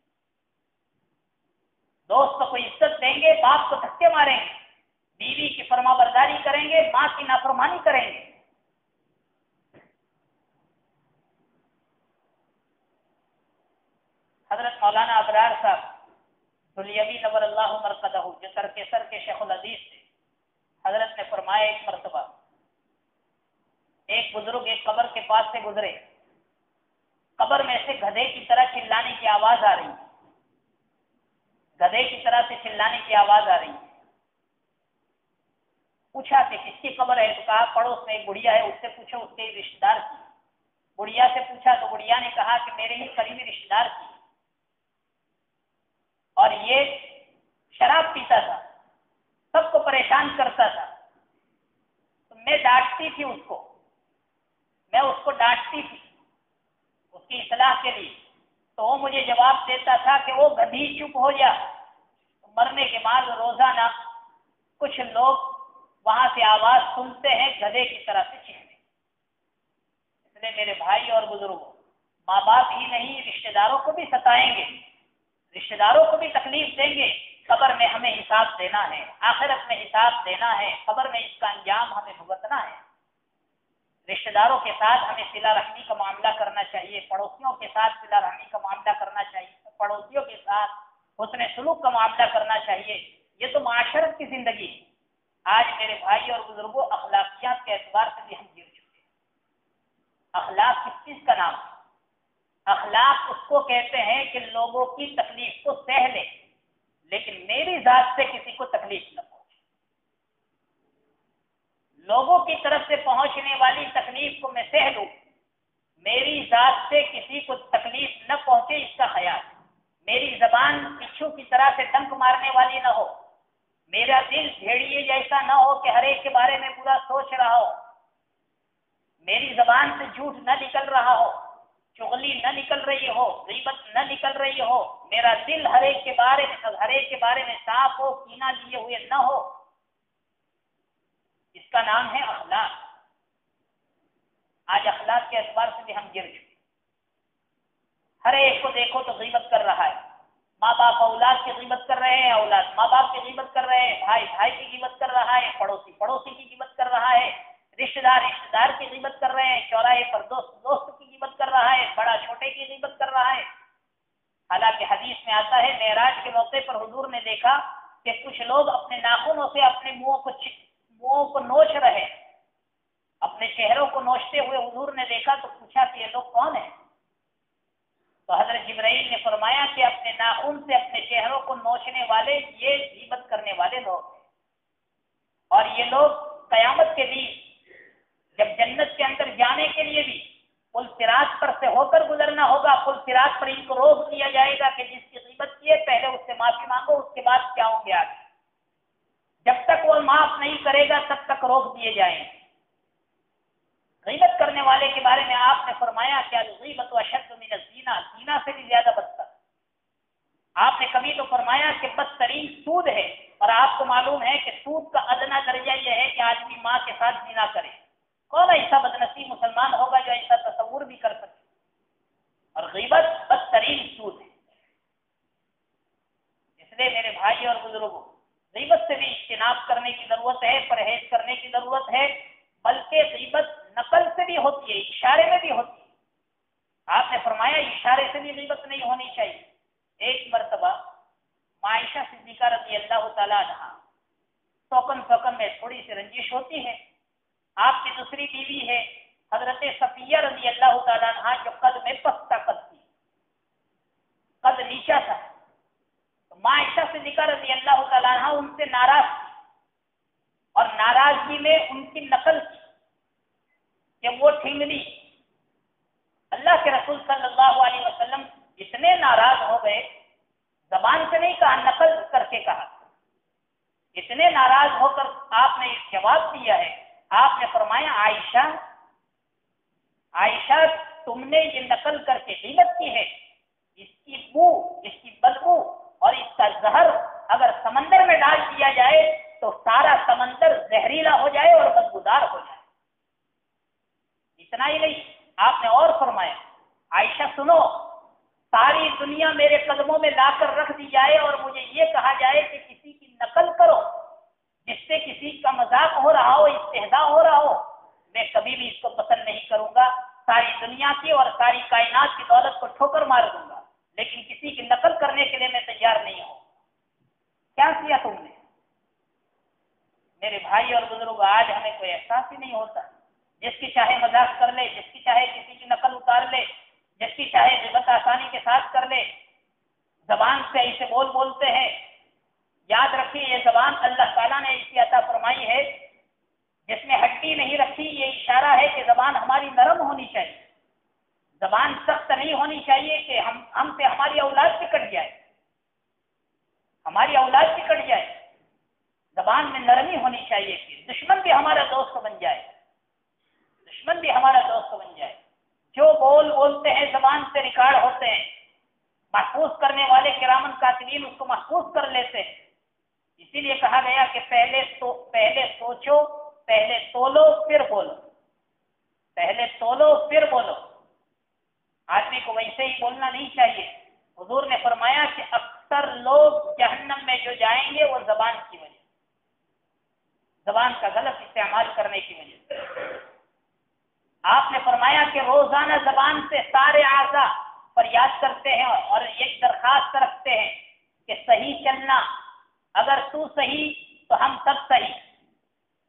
دوست کو عزت دیں گے، باپ کو دھکے ماریں گے، بیوی کی فرما برداری کریں گے، ماں کی نافرمانی کریں گے. حضرت مولانا ابرار صاحب دلیوی نور اللہ مرقدہ جو سر کے شیخ العزیز تھے، حضرت نے فرمایا ایک مرتبہ ایک بزرگ ایک قبر کے پاس سے گزرے، قبر میں سے گدھے کی طرح چلانے کی آواز آ رہی، گدھے کی طرح سے چلانے کی آواز آ رہی. پوچھا کہ کس کی قبر ہے؟ تو کہا پڑوس میں ایک بڑھیا ہے، اس سے پوچھو اس کے رشتے دار کی. بڑھیا سے پوچھا تو بڑھیا نے کہا کہ میرے ہی قریبی رشتے دار کی، اور یہ شراب پیتا تھا، سب کو پریشان کرتا تھا. تو میں ڈانٹتی تھی اس کو، میں اس کو ڈانٹتی تھی اس کی اصلاح کے لیے، تو وہ مجھے جواب دیتا تھا کہ وہ گدھی چپ ہو جا. مرنے کے بعد روزانہ کچھ لوگ وہاں سے آواز سنتے ہیں گدھے کی طرح سے چیخنے. اس لیے میرے بھائی اور بزرگوں، ماں باپ ہی نہیں رشتے داروں کو بھی ستائیں گے، رشتے داروں کو بھی تکلیف دیں گے. قبر میں ہمیں حساب دینا ہے، آخرت میں حساب دینا ہے، قبر میں اس کا انجام ہمیں بھگتنا ہے. رشتے داروں کے ساتھ ہمیں صلہ رحمی کا معاملہ کرنا چاہیے، پڑوسیوں کے ساتھ صلہ رحمی کا معاملہ کرنا چاہیے، پڑوسیوں کے ساتھ حسن سلوک کا معاملہ کرنا چاہیے. یہ تو معاشرت کی زندگی ہے. آج میرے بھائی اور بزرگوں اخلاقیات کے اعتبار سے بھی ہم گر چکے ہیں. اخلاق کس چیز کا نام ہے؟ اخلاق اس کو کہتے ہیں کہ لوگوں کی تکلیف کو سہ لے لیکن میری ذات سے کسی کو تکلیف نہ پہنچے. لوگوں کی طرف سے پہنچنے والی تکلیف کو میں سہ لوں، میری ذات سے کسی کو تکلیف نہ پہنچے اس کا خیال، میری زبان بچھو کی طرح سے ڈنک مارنے والی نہ ہو، میرا دل بھیڑیے جیسا نہ ہو کہ ہر ایک کے بارے میں برا سوچ رہا ہو، میری زبان سے جھوٹ نہ نکل رہا ہو، چغلی نہ نکل رہی ہو، غیبت نہ نکل رہی ہو، میرا دل ہر ایک کے بارے میں صاف ہو، کینہ لیے ہوئے نہ ہو۔ اس کا نام ہے اخلاق۔ آج اخلاق کے اعتبار سے بھی ہم گر چکے، ہر ایک کو دیکھو تو غیبت کر رہا ہے، ماں باپ اولاد کی غیبت کر رہے ہیں، اولاد ماں باپ کی غیبت کر رہے ہیں، بھائی بھائی کی غیبت کر رہا ہے، پڑوسی پڑوسی کی غیبت کر رہا ہے، رشتہ دار کی غیبت کر رہے ہیں، چوراہے پر دوست کی غیبت کر رہا ہے، بڑا چھوٹے کی غیبت کر رہا ہے۔ حالانکہ حدیث میں آتا ہے معراج کے موقع پر حضور نے دیکھا کہ کچھ لوگ اپنے ناخنوں سے اپنے منہوں کو نوچ رہے، اپنے چہروں کو نوچتے ہوئے حضور نے دیکھا تو پوچھا کہ یہ لوگ کون ہیں؟ تو حضرت جبرائیل نے فرمایا کہ اپنے ناخن سے اپنے چہروں کو نوچنے والے یہ غیبت کرنے والے لوگ ہیں، اور یہ لوگ قیامت کے دن جب جنت کے اندر جانے کے لیے بھی پل صراط پر سے ہو کر گزرنا ہوگا، پل صراط پر ان کو روک دیا جائے گا کہ جس کی غیبت کی ہے پہلے اس سے معافی مانگو، اس کے بعد جاؤ گے آگے۔ جب تک وہ معاف نہیں کرے گا تب تک روک دیے جائیں گے۔ غیبت کرنے والے کے بارے میں آپ نے فرمایا کہ الغیبۃ اشد من الزنا، زنا سے بھی زیادہ بدتر۔ آپ نے کبھی تو فرمایا کہ بدترین سود ہے، اور آپ کو معلوم ہے کہ سود کا ادنا درجہ یہ ہے کہ آدمی ماں کے ساتھ زنا کرے۔ کون ایسا بدنصیب مسلمان ہوگا جو ایسا تصور بھی کر سکے؟ اور غیبت بدترین سود ہے۔ اس لیے میرے بھائی اور بزرگوں، غیبت سے بھی اجتناب کرنے کی ضرورت ہے، پرہیز کرنے کی ضرورت ہے، بلکہ غیبت نقل سے بھی ہوتی ہے، اشارے میں بھی ہوتی ہے۔ آپ نے فرمایا اشارے سے بھی غیبت نہیں ہونی چاہیے۔ ایک مرتبہ عائشہ صدیقہ رضی اللہ تعالیٰ عنہا سوکن میں تھوڑی سی رنجش ہوتی ہے، آپ کی دوسری بیوی ہے حضرت صفیہ رضی اللہ تعالیٰ عنہا جو قد میں پستہ قد تھی، قد نیچا تھا، تو عائشہ صدیقہ رضی اللہ تعالیٰ عنہا ان سے ناراض تھی، اور ناراضگی میں ان کی نقل کی کہ وہ ٹھنگلی۔ اللہ کے رسول صلی اللہ علیہ وسلم اتنے ناراض ہو گئے، زبان سے نہیں کہا، نقل کر کے کہا، اتنے ناراض ہو کر آپ نے جواب دیا ہے، آپ نے فرمایا عائشہ تم نے یہ نقل کر کے غیبت کی ہے، اس کی بو، اس کی بدبو اور اس کا زہر اگر سمندر میں ڈال دیا جائے تو سارا سمندر زہریلا ہو جائے اور بدبودار ہو جائے۔ اتنا ہی نہیں، آپ نے اور فرمایا عائشہ سنو، ساری دنیا میرے قدموں میں لا کر رکھ دی جائے اور مجھے یہ کہا جائے کہ کسی کی نقل کرو جس سے کسی کا مذاق ہو رہا ہو، استہزاء ہو رہا ہو، میں کبھی بھی اس کو پسند نہیں کروں گا، ساری دنیا کی اور ساری کائنات کی دولت کو ٹھوکر مار دوں گا، لیکن کسی کی نقل کرنے کے لیے میں تیار نہیں ہوں۔ کیا کیا تم نے؟ میرے بھائی اور بزرگ، آج ہمیں کوئی احساس ہی نہیں ہوتا، جس کی چاہے مذاق کر لے، جس کی چاہے کسی کی نقل اتار لے، جس کی چاہے غیبت آسانی کے ساتھ کر لے، زبان سے ایسے بولتے ہیں۔ یاد رکھیے یہ زبان اللہ تعالیٰ نے ایسی عطا فرمائی ہے جس میں ہڈی نہیں رکھی، یہ اشارہ ہے کہ زبان ہماری نرم ہونی چاہیے، زبان سخت نہیں ہونی چاہیے کہ ہم سے ہماری اولاد بھی کٹ جائے، ہماری اولاد بھی کٹ جائے۔ زبان میں نرمی ہونی چاہیے کہ دشمن بھی ہمارا دوست بن جائے، دشمن بھی ہمارا دوست بن جائے۔ جو بولتے ہیں زبان سے ریکارڈ ہوتے ہیں، محفوظ کرنے والے کرامن کاتبین اس کو محفوظ کر لیتے ہیں۔ اسی لیے کہا گیا کہ پہلے سوچو، پہلے تولو پھر بولو، پہلے تولو پھر بولو۔ آدمی کو ویسے ہی بولنا نہیں چاہیے۔ حضور نے فرمایا کہ اکثر لوگ جہنم میں جو جائیں گے وہ زبان کی وجہ، زبان کا غلط استعمال کرنے کی وجہ سے۔ آپ نے فرمایا کہ روزانہ زبان سے سارے اعضاء فریاد کرتے ہیں اور ایک درخواست رکھتے ہیں کہ صحیح چلنا، اگر تو صحیح تو ہم سب صحیح،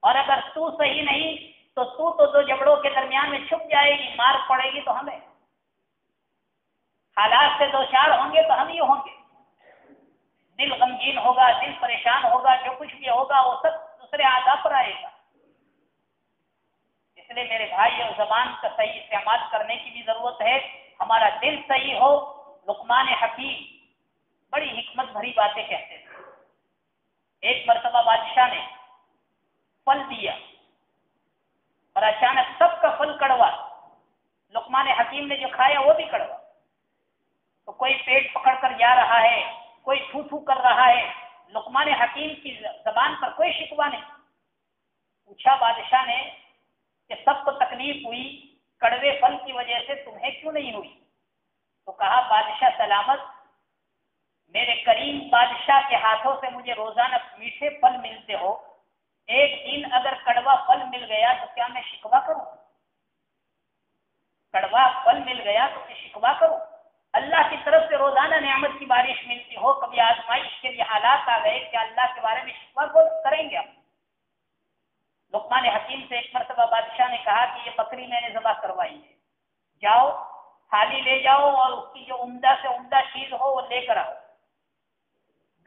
اور اگر تو صحیح نہیں تو دو جبڑوں کے درمیان میں چھپ جائے گی، مار پڑے گی تو ہمیں، حالات سے دو چار ہوں گے تو ہم ہی ہوں گے، دل غمگین ہوگا، دل پریشان ہوگا، جو کچھ بھی ہوگا وہ سب دوسرے اعضاء پر آئے گا۔ بھائی اور زبان کا صحیح استعمال کرنے کی بھی ضرورت ہے، ہمارا دل صحیح ہو۔ لقمان حکیم بڑی حکمت بھری باتیں کہتے تھے۔ ایک مرتبہ بادشاہ نے پھل دیا اور اچانک سب کا پھل کڑوا، لقمان حکیم نے جو کھایا وہ بھی کڑوا، تو کوئی پیٹ پکڑ کر جا رہا ہے، کوئی تھو تھو کر رہا ہے، لقمان حکیم کی زبان پر کوئی شکوہ نہیں۔ پوچھا بادشاہ نے کہ سب کو تکلیف ہوئی، کڑوے پھل کی وجہ سے تمہیں کیوں نہیں ہوئی؟ تو کہا بادشاہ سلامت، میرے کریم بادشاہ کے ہاتھوں سے مجھے روزانہ میٹھے پھل ملتے ہو، ایک دن اگر کڑوا پھل مل گیا تو کیا میں شکوہ کروں؟ کڑوا پھل مل گیا تو میں شکوہ کروں؟ اللہ کی طرف سے روزانہ نعمت کی بارش ملتی ہو، کبھی آزمائش کے لیے حالات آ گئے، کیا اللہ کے بارے میں شکوہ کریں گے؟ لقمان حکیم سے ایک مرتبہ بادشاہ نے کہا کہ یہ بکری میں نے ذبح کروائی ہے، جاؤ تھالی لے جاؤ اور اس کی جو عمدہ سے عمدہ چیز ہو وہ لے کر آؤ۔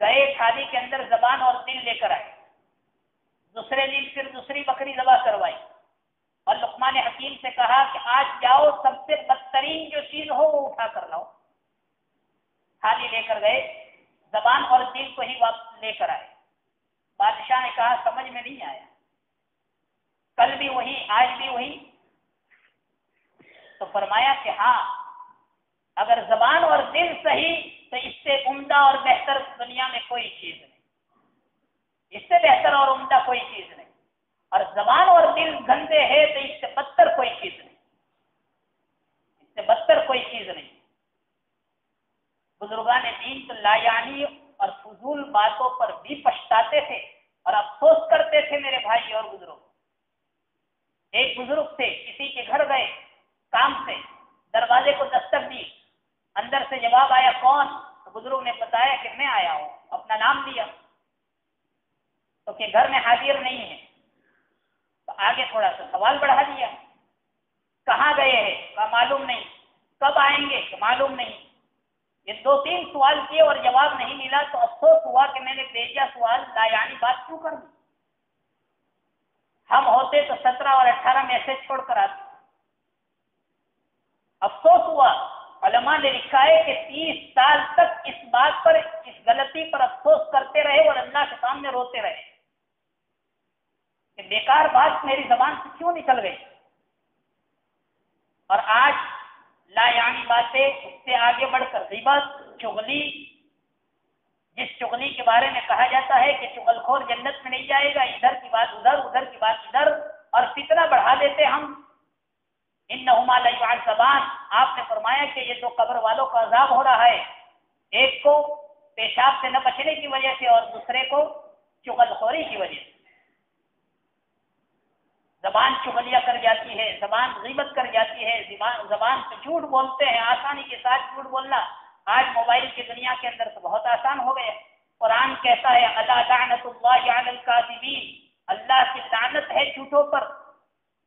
گئے، تھالی کے اندر زبان اور دل لے کر آئے۔ دوسرے دن پھر دوسری بکری ذبح کروائی اور لقمان حکیم سے کہا کہ آج جاؤ سب سے بدترین جو چیز ہو وہ اٹھا کر لاؤ۔ تھالی لے کر گئے، زبان اور دل کو ہی واپس لے کر آئے۔ بادشاہ نے کہا سمجھ میں نہیں آیا، کل بھی وہی آج بھی وہی؟ تو فرمایا کہ ہاں، اگر زبان اور دل صحیح تو اس سے عمدہ اور بہتر دنیا میں کوئی چیز نہیں، اس سے بہتر اور عمدہ کوئی چیز نہیں، اور زبان اور دل گندے ہیں تو اس سے بدتر کوئی چیز نہیں، اس سے بدتر کوئی چیز نہیں۔ بزرگان دین تو لایعنی اور فضول باتوں پر بھی پچھتاتے تھے اور افسوس کرتے تھے میرے بھائی اور بزرگ۔ ایک بزرگ تھے، کسی کے گھر گئے کام سے، دروازے کو دستک دی، اندر سے جواب آیا کون؟ تو بزرگ نے بتایا کہ میں آیا ہوں، اپنا نام لیا، تو کہ گھر میں حاضر نہیں ہے، تو آگے تھوڑا سا سوال بڑھا دیا، کہاں گئے ہیں؟ کہا معلوم نہیں، کب آئیں گے؟ کہ معلوم نہیں۔ یہ 2-3 سوال کیے اور جواب نہیں ملا تو افسوس ہوا کہ میں نے بیجا سوال لایعنی بات کیوں کر دی، ہم ہوتے تو 17 اور 18 میسج چھوڑ کر آتے۔ افسوس ہوا، علماء نے لکھا ہے کہ 30 سال تک اس بات پر، اس غلطی پر افسوس کرتے رہے اور اللہ کے سامنے روتے رہے کہ بیکار بات میری زبان سے کیوں نکل گئی۔ اور آج لایعنی باتیں، اس سے آگے بڑھ کر غیبت، چغلی، جس چغلی کے بارے میں کہا جاتا ہے کہ چغل خور جنت میں نہیں جائے گا، ادھر کی بات ادھر، ادھر کی بات ادھر، اور فتنہ بڑھا دیتے ہم۔ انہما لیعذبان، آپ نے فرمایا کہ یہ 2 قبر والوں کا عذاب ہو رہا ہے، ایک کو پیشاب سے نہ بچنے کی وجہ سے اور دوسرے کو چغل خوری کی وجہ سے۔ زبان چغلیاں کر جاتی ہے، زبان غیبت کر جاتی ہے، زبان سے جھوٹ بولتے ہیں، آسانی کے ساتھ جھوٹ بولنا آج موبائل کی دنیا کے اندر تو بہت آسان ہو گیا۔ قرآن کہتا ہے الا لعنت اللہ علی الکاذبین، اللہ کی لعنت ہے جھوٹوں پر،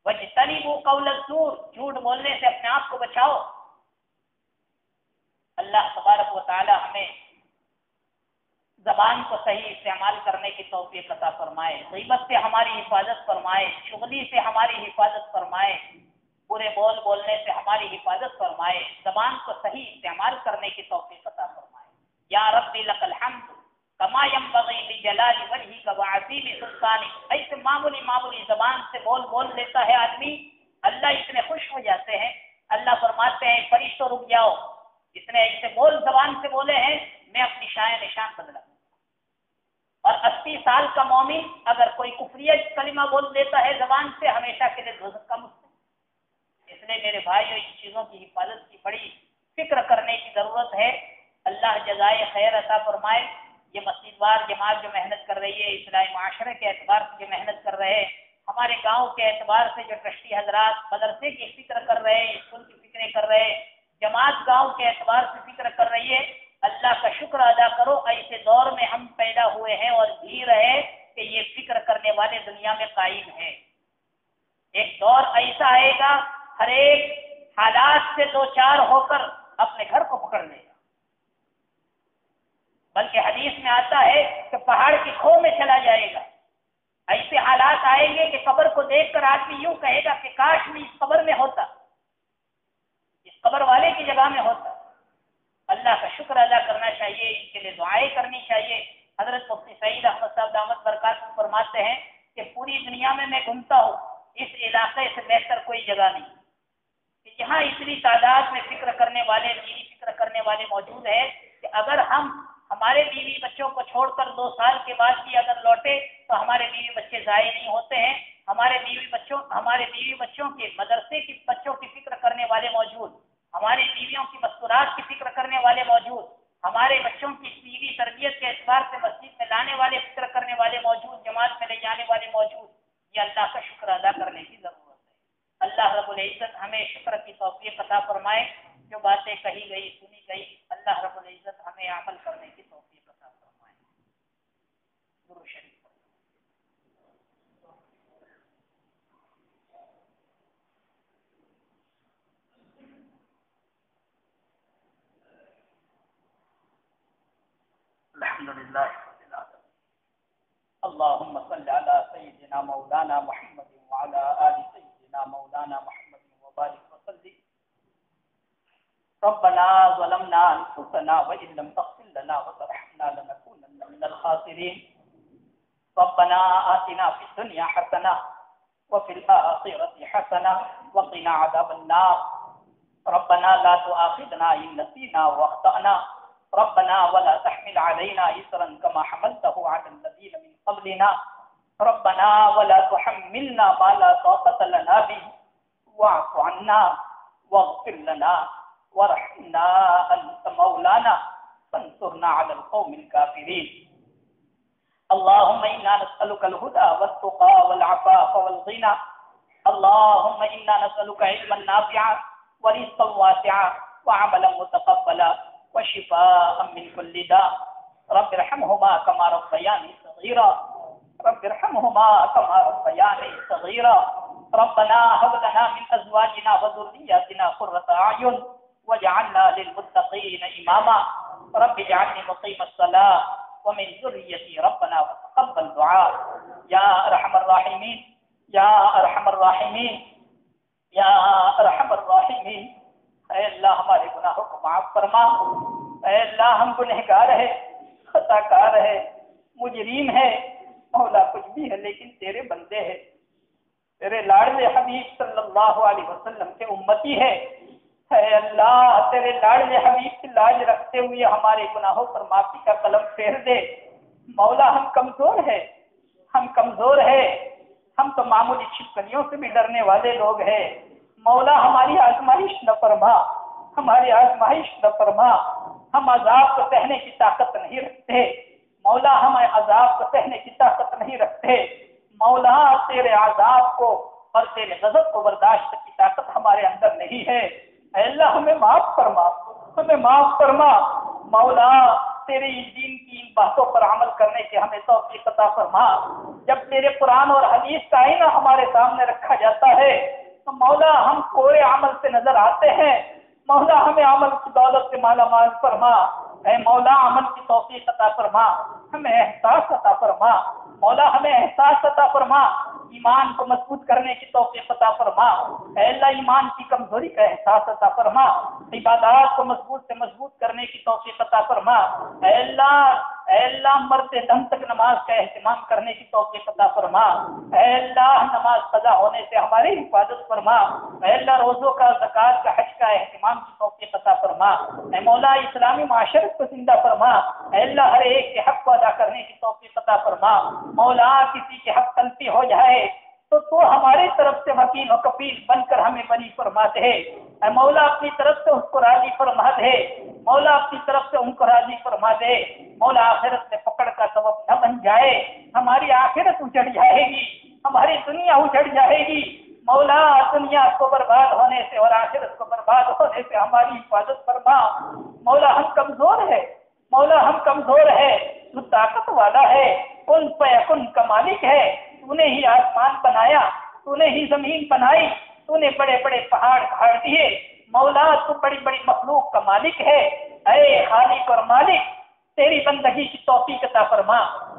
وَاجْتَنِبُوا قَوْلَ الزُّورِ، جھوٹ بولنے سے اپنے آپ کو بچاؤ۔ اللہ تبارک و تعالی ہمیں زبان کو صحیح استعمال کرنے کی توفیق عطا فرمائے، غیبت سے ہماری حفاظت فرمائے، چغلی سے ہماری حفاظت فرمائے، برے بول بولنے سے ہماری حفاظت فرمائے، زبان کو صحیح استعمال کرنے کی توفیق عطا فرمائے۔ یا رب لک الحمد کما ينبغي لجلال وجهك وعظیم سلطانک۔ ایسے معمولی زبان سے بول لیتا ہے آدمی، اللہ اتنے خوش ہو جاتے ہیں، اللہ فرماتے ہیں فرشتوں رک جاؤ، اتنے ایسے زبان سے بولے ہیں، میں اپنی شان نشان بدلا۔ اور 80 سال کا مومن اگر کوئی کفریہ کلمہ بول دیتا ہے زبان سے، ہمیشہ کے لیے دوزخ کا مستحق۔ اس لیے میرے بھائیو ان چیزوں کی حفاظت کی بڑی فکر کرنے کی ضرورت ہے۔ اللہ جزائے خیر عطا فرمائے۔ یہ مسجد وار جماعت جو محنت کر رہی ہے، اصلاحی معاشرے کے اعتبار سے جو محنت کر رہے ہیں، ہمارے گاؤں کے اعتبار سے جو ٹرسٹی حضرات مدرسے کی فکر کر رہے ہیں، اسکول کی فکریں کر رہے ہیں، جماعت گاؤں کے اعتبار سے فکر کر رہی ہے، اللہ کا شکر ادا کرو۔ ایسے دور میں ہم پیدا ہوئے ہیں اور جی رہے کہ یہ فکر کرنے والے دنیا میں قائم ہیں۔ ایک دور ایسا آئے گا، ہر ایک حالات سے دو چار ہو کر اپنے گھر کو پکڑ لے گا، بلکہ حدیث میں آتا ہے کہ پہاڑ کی کھو میں چلا جائے گا۔ ایسے حالات آئے آئیں گے کہ قبر کو دیکھ کر آدمی یوں کہے گا کہ کاش میں اس قبر میں ہوتا، اس قبر والے کی جگہ میں ہوتا۔ اللہ کا شکر ادا کرنا چاہیے، ان کے لیے دعائیں کرنی چاہیے۔ حضرت مفتی سعید احمد صاحب دامت برکاتہ فرماتے ہیں کہ پوری دنیا میں گھومتا ہوں، اس علاقے سے بہتر کوئی جگہ نہیں کہ جہاں اتنی تعداد میں فکر کرنے والے، دینی فکر کرنے والے موجود ہیں کہ اگر ہم ہمارے بیوی بچوں کو چھوڑ کر 2 سال کے بعد بھی اگر لوٹے تو ہمارے بیوی بچے ضائع نہیں ہوتے ہیں۔ ہمارے بیوی بچوں کے مدرسے کی بچوں کی فکر کرنے والے موجود، ہماری بیویوں کی مستورات کی فکر کرنے والے موجود، ہمارے بچوں کی دینی تربیت کے اعتبار سے مسجد میں لانے والے، فکر کرنے والے موجود، جماعت میں لے جانے والے موجود۔ یہ اللہ کا شکر ادا کرنے کی ضرورت ہے۔ اللہ رب العزت ہمیں شکر کی توفیق عطا فرمائے۔ جو باتیں کہی گئی، سنی گئی، اللہ رب العزت ہمیں عمل کرنے کی توفیق عطا فرمائے۔ درود شریف۔ الحمدللہ رب العالمین۔ اللهم صل على سيدنا مولانا محمد وعلى آل سيدنا مولانا محمد وبارك وسلم۔ ربنا ظلمنا أنفسنا وإن لم تغفر لنا وترحمنا لنكونن من الخاسرين۔ ربنا آتنا في الدنيا حسنة وفي الآخرة حسنة وقنا عذاب النار۔ ربنا لا تؤاخذنا إن نسينا وأخطأنا، ربنا ولا تحمل علينا إصرا كما حملته على الذين من قبلنا، ربنا ولا تحملنا ما لا طاقة لنا به، واعف عنا واغفر لنا وارحمنا أنت مولانا فانصرنا على القوم الكافرين۔ اللهم إنا نسألك الهدى والتقى والعفاف والغنى، اللهم إنا نسألك علما نافعا ورزقا واسعا وعملا متقبلا وشفاء من كل داء۔ رب ارحمهما كما ربياني صغيرا، رب ارحمهما كما ربياني صغيرا۔ ربنا هب لنا من أزواجنا وذرياتنا قرة أعين واجعلنا للمتقين إماما، رب اجعلني مقيم الصلاة ومن ذريتي ربنا وتقبل دعاء۔ يا أرحم الراحمين، يا أرحم الراحمين، يا أرحم الراحمين۔ اے اللہ ہمارے گناہوں کو معاف فرما۔ اے اللہ ہم گنہگار ہے، خطا کار ہے، مجرم ہے، مولا کچھ بھی ہے لیکن تیرے بندے ہیں، تیرے لاڈلے حبیب صلی اللہ علیہ وسلم کے امتی ہے۔ اے اللہ تیرے لاڈلے حبیب کی لاج رکھتے ہوئے ہمارے گناہوں پر معافی کا قلم پھیر دے۔ مولا ہم کمزور ہے، ہم کمزور ہے، ہم تو معمولی چھپکلیوں سے بھی ڈرنے والے لوگ ہیں۔ مولا ہماری آزمائش نہ فرما، ہماری آزمائش نہ فرما۔ ہم عذاب کو سہنے کی طاقت نہیں رکھتے، مولا ہم عذاب کو سہنے کی طاقت نہیں رکھتے۔ مولا تیرے عذاب کو اور تیرے غضب کو برداشت کی طاقت ہمارے اندر نہیں ہے۔ اے اللہ ہمیں معاف فرما، ہمیں معاف فرما۔ مولا تیرے دین کی ان باتوں پر عمل کرنے کی ہمیں توفیق عطا فرما۔ جب تیرے قرآن اور حدیث کا آئینہ ہمارے سامنے رکھا جاتا ہے تو مولا ہم پورے عمل سے نظر آتے ہیں۔ مولا ہمیں عمل کی دولت سے مالا مال فرما۔ اے مولا عمل کی توفیق عطا فرما، ہمیں احساس عطا فرما۔ مولا ہمیں احساس عطا فرما، ایمان کو مضبوط کرنے کی توفیق عطا فرما۔ اے اللہ ایمان کی کمزوری کا احساس عطا فرما، عبادات کو مضبوط سے مضبوط کرنے کی توفیق عطا فرما۔ اے اللہ مرتے دم تک نماز کا اہتمام کرنے کی توفیق عطا فرما۔ اے اللہ نماز قضا ہونے سے ہماری حفاظت فرما۔ اے اللہ روزوں کا، زکوٰۃ کا، حج کا اہتمام کی توفیق عطا فرما۔ اے مولا اسلامی معاشرت کو زندہ فرما۔ اے اللہ ہر ایک کے حق کو ادا کرنے کی توفیق عطا فرما۔ مولا کسی کے حق غلطی ہو جائے تو ہمارے طرف سے وکیل و کفیل بن کر ہمیں بری فرما دے۔ اے مولا اپنی طرف سے اس کو راضی فرما دے، مولا اپنی طرف سے ان کو راضی فرما دے۔ مولا آخرت میں پکڑ کا سبب نہ بن جائے، ہماری آخرت اجڑ جائے گی، ہماری دنیا اجڑ جائے گی۔ مولا دنیا کو برباد ہونے سے اور آخرت کو برباد ہونے سے ہماری حفاظت فرما۔ مولا ہم کمزور ہے، مولا ہم کمزور ہے، تو طاقت والا ہے، کن فیکن کا مالک ہے۔ تو نے ہی آسمان بنایا، تو نے ہی زمین بنائی، تو نے بڑے بڑے پہاڑ کھاڑ دیے۔ مولا تو بڑی بڑی مخلوق کا مالک ہے۔ اے خالق اور مالک تیری بندگی کی توفیق عطا فرما۔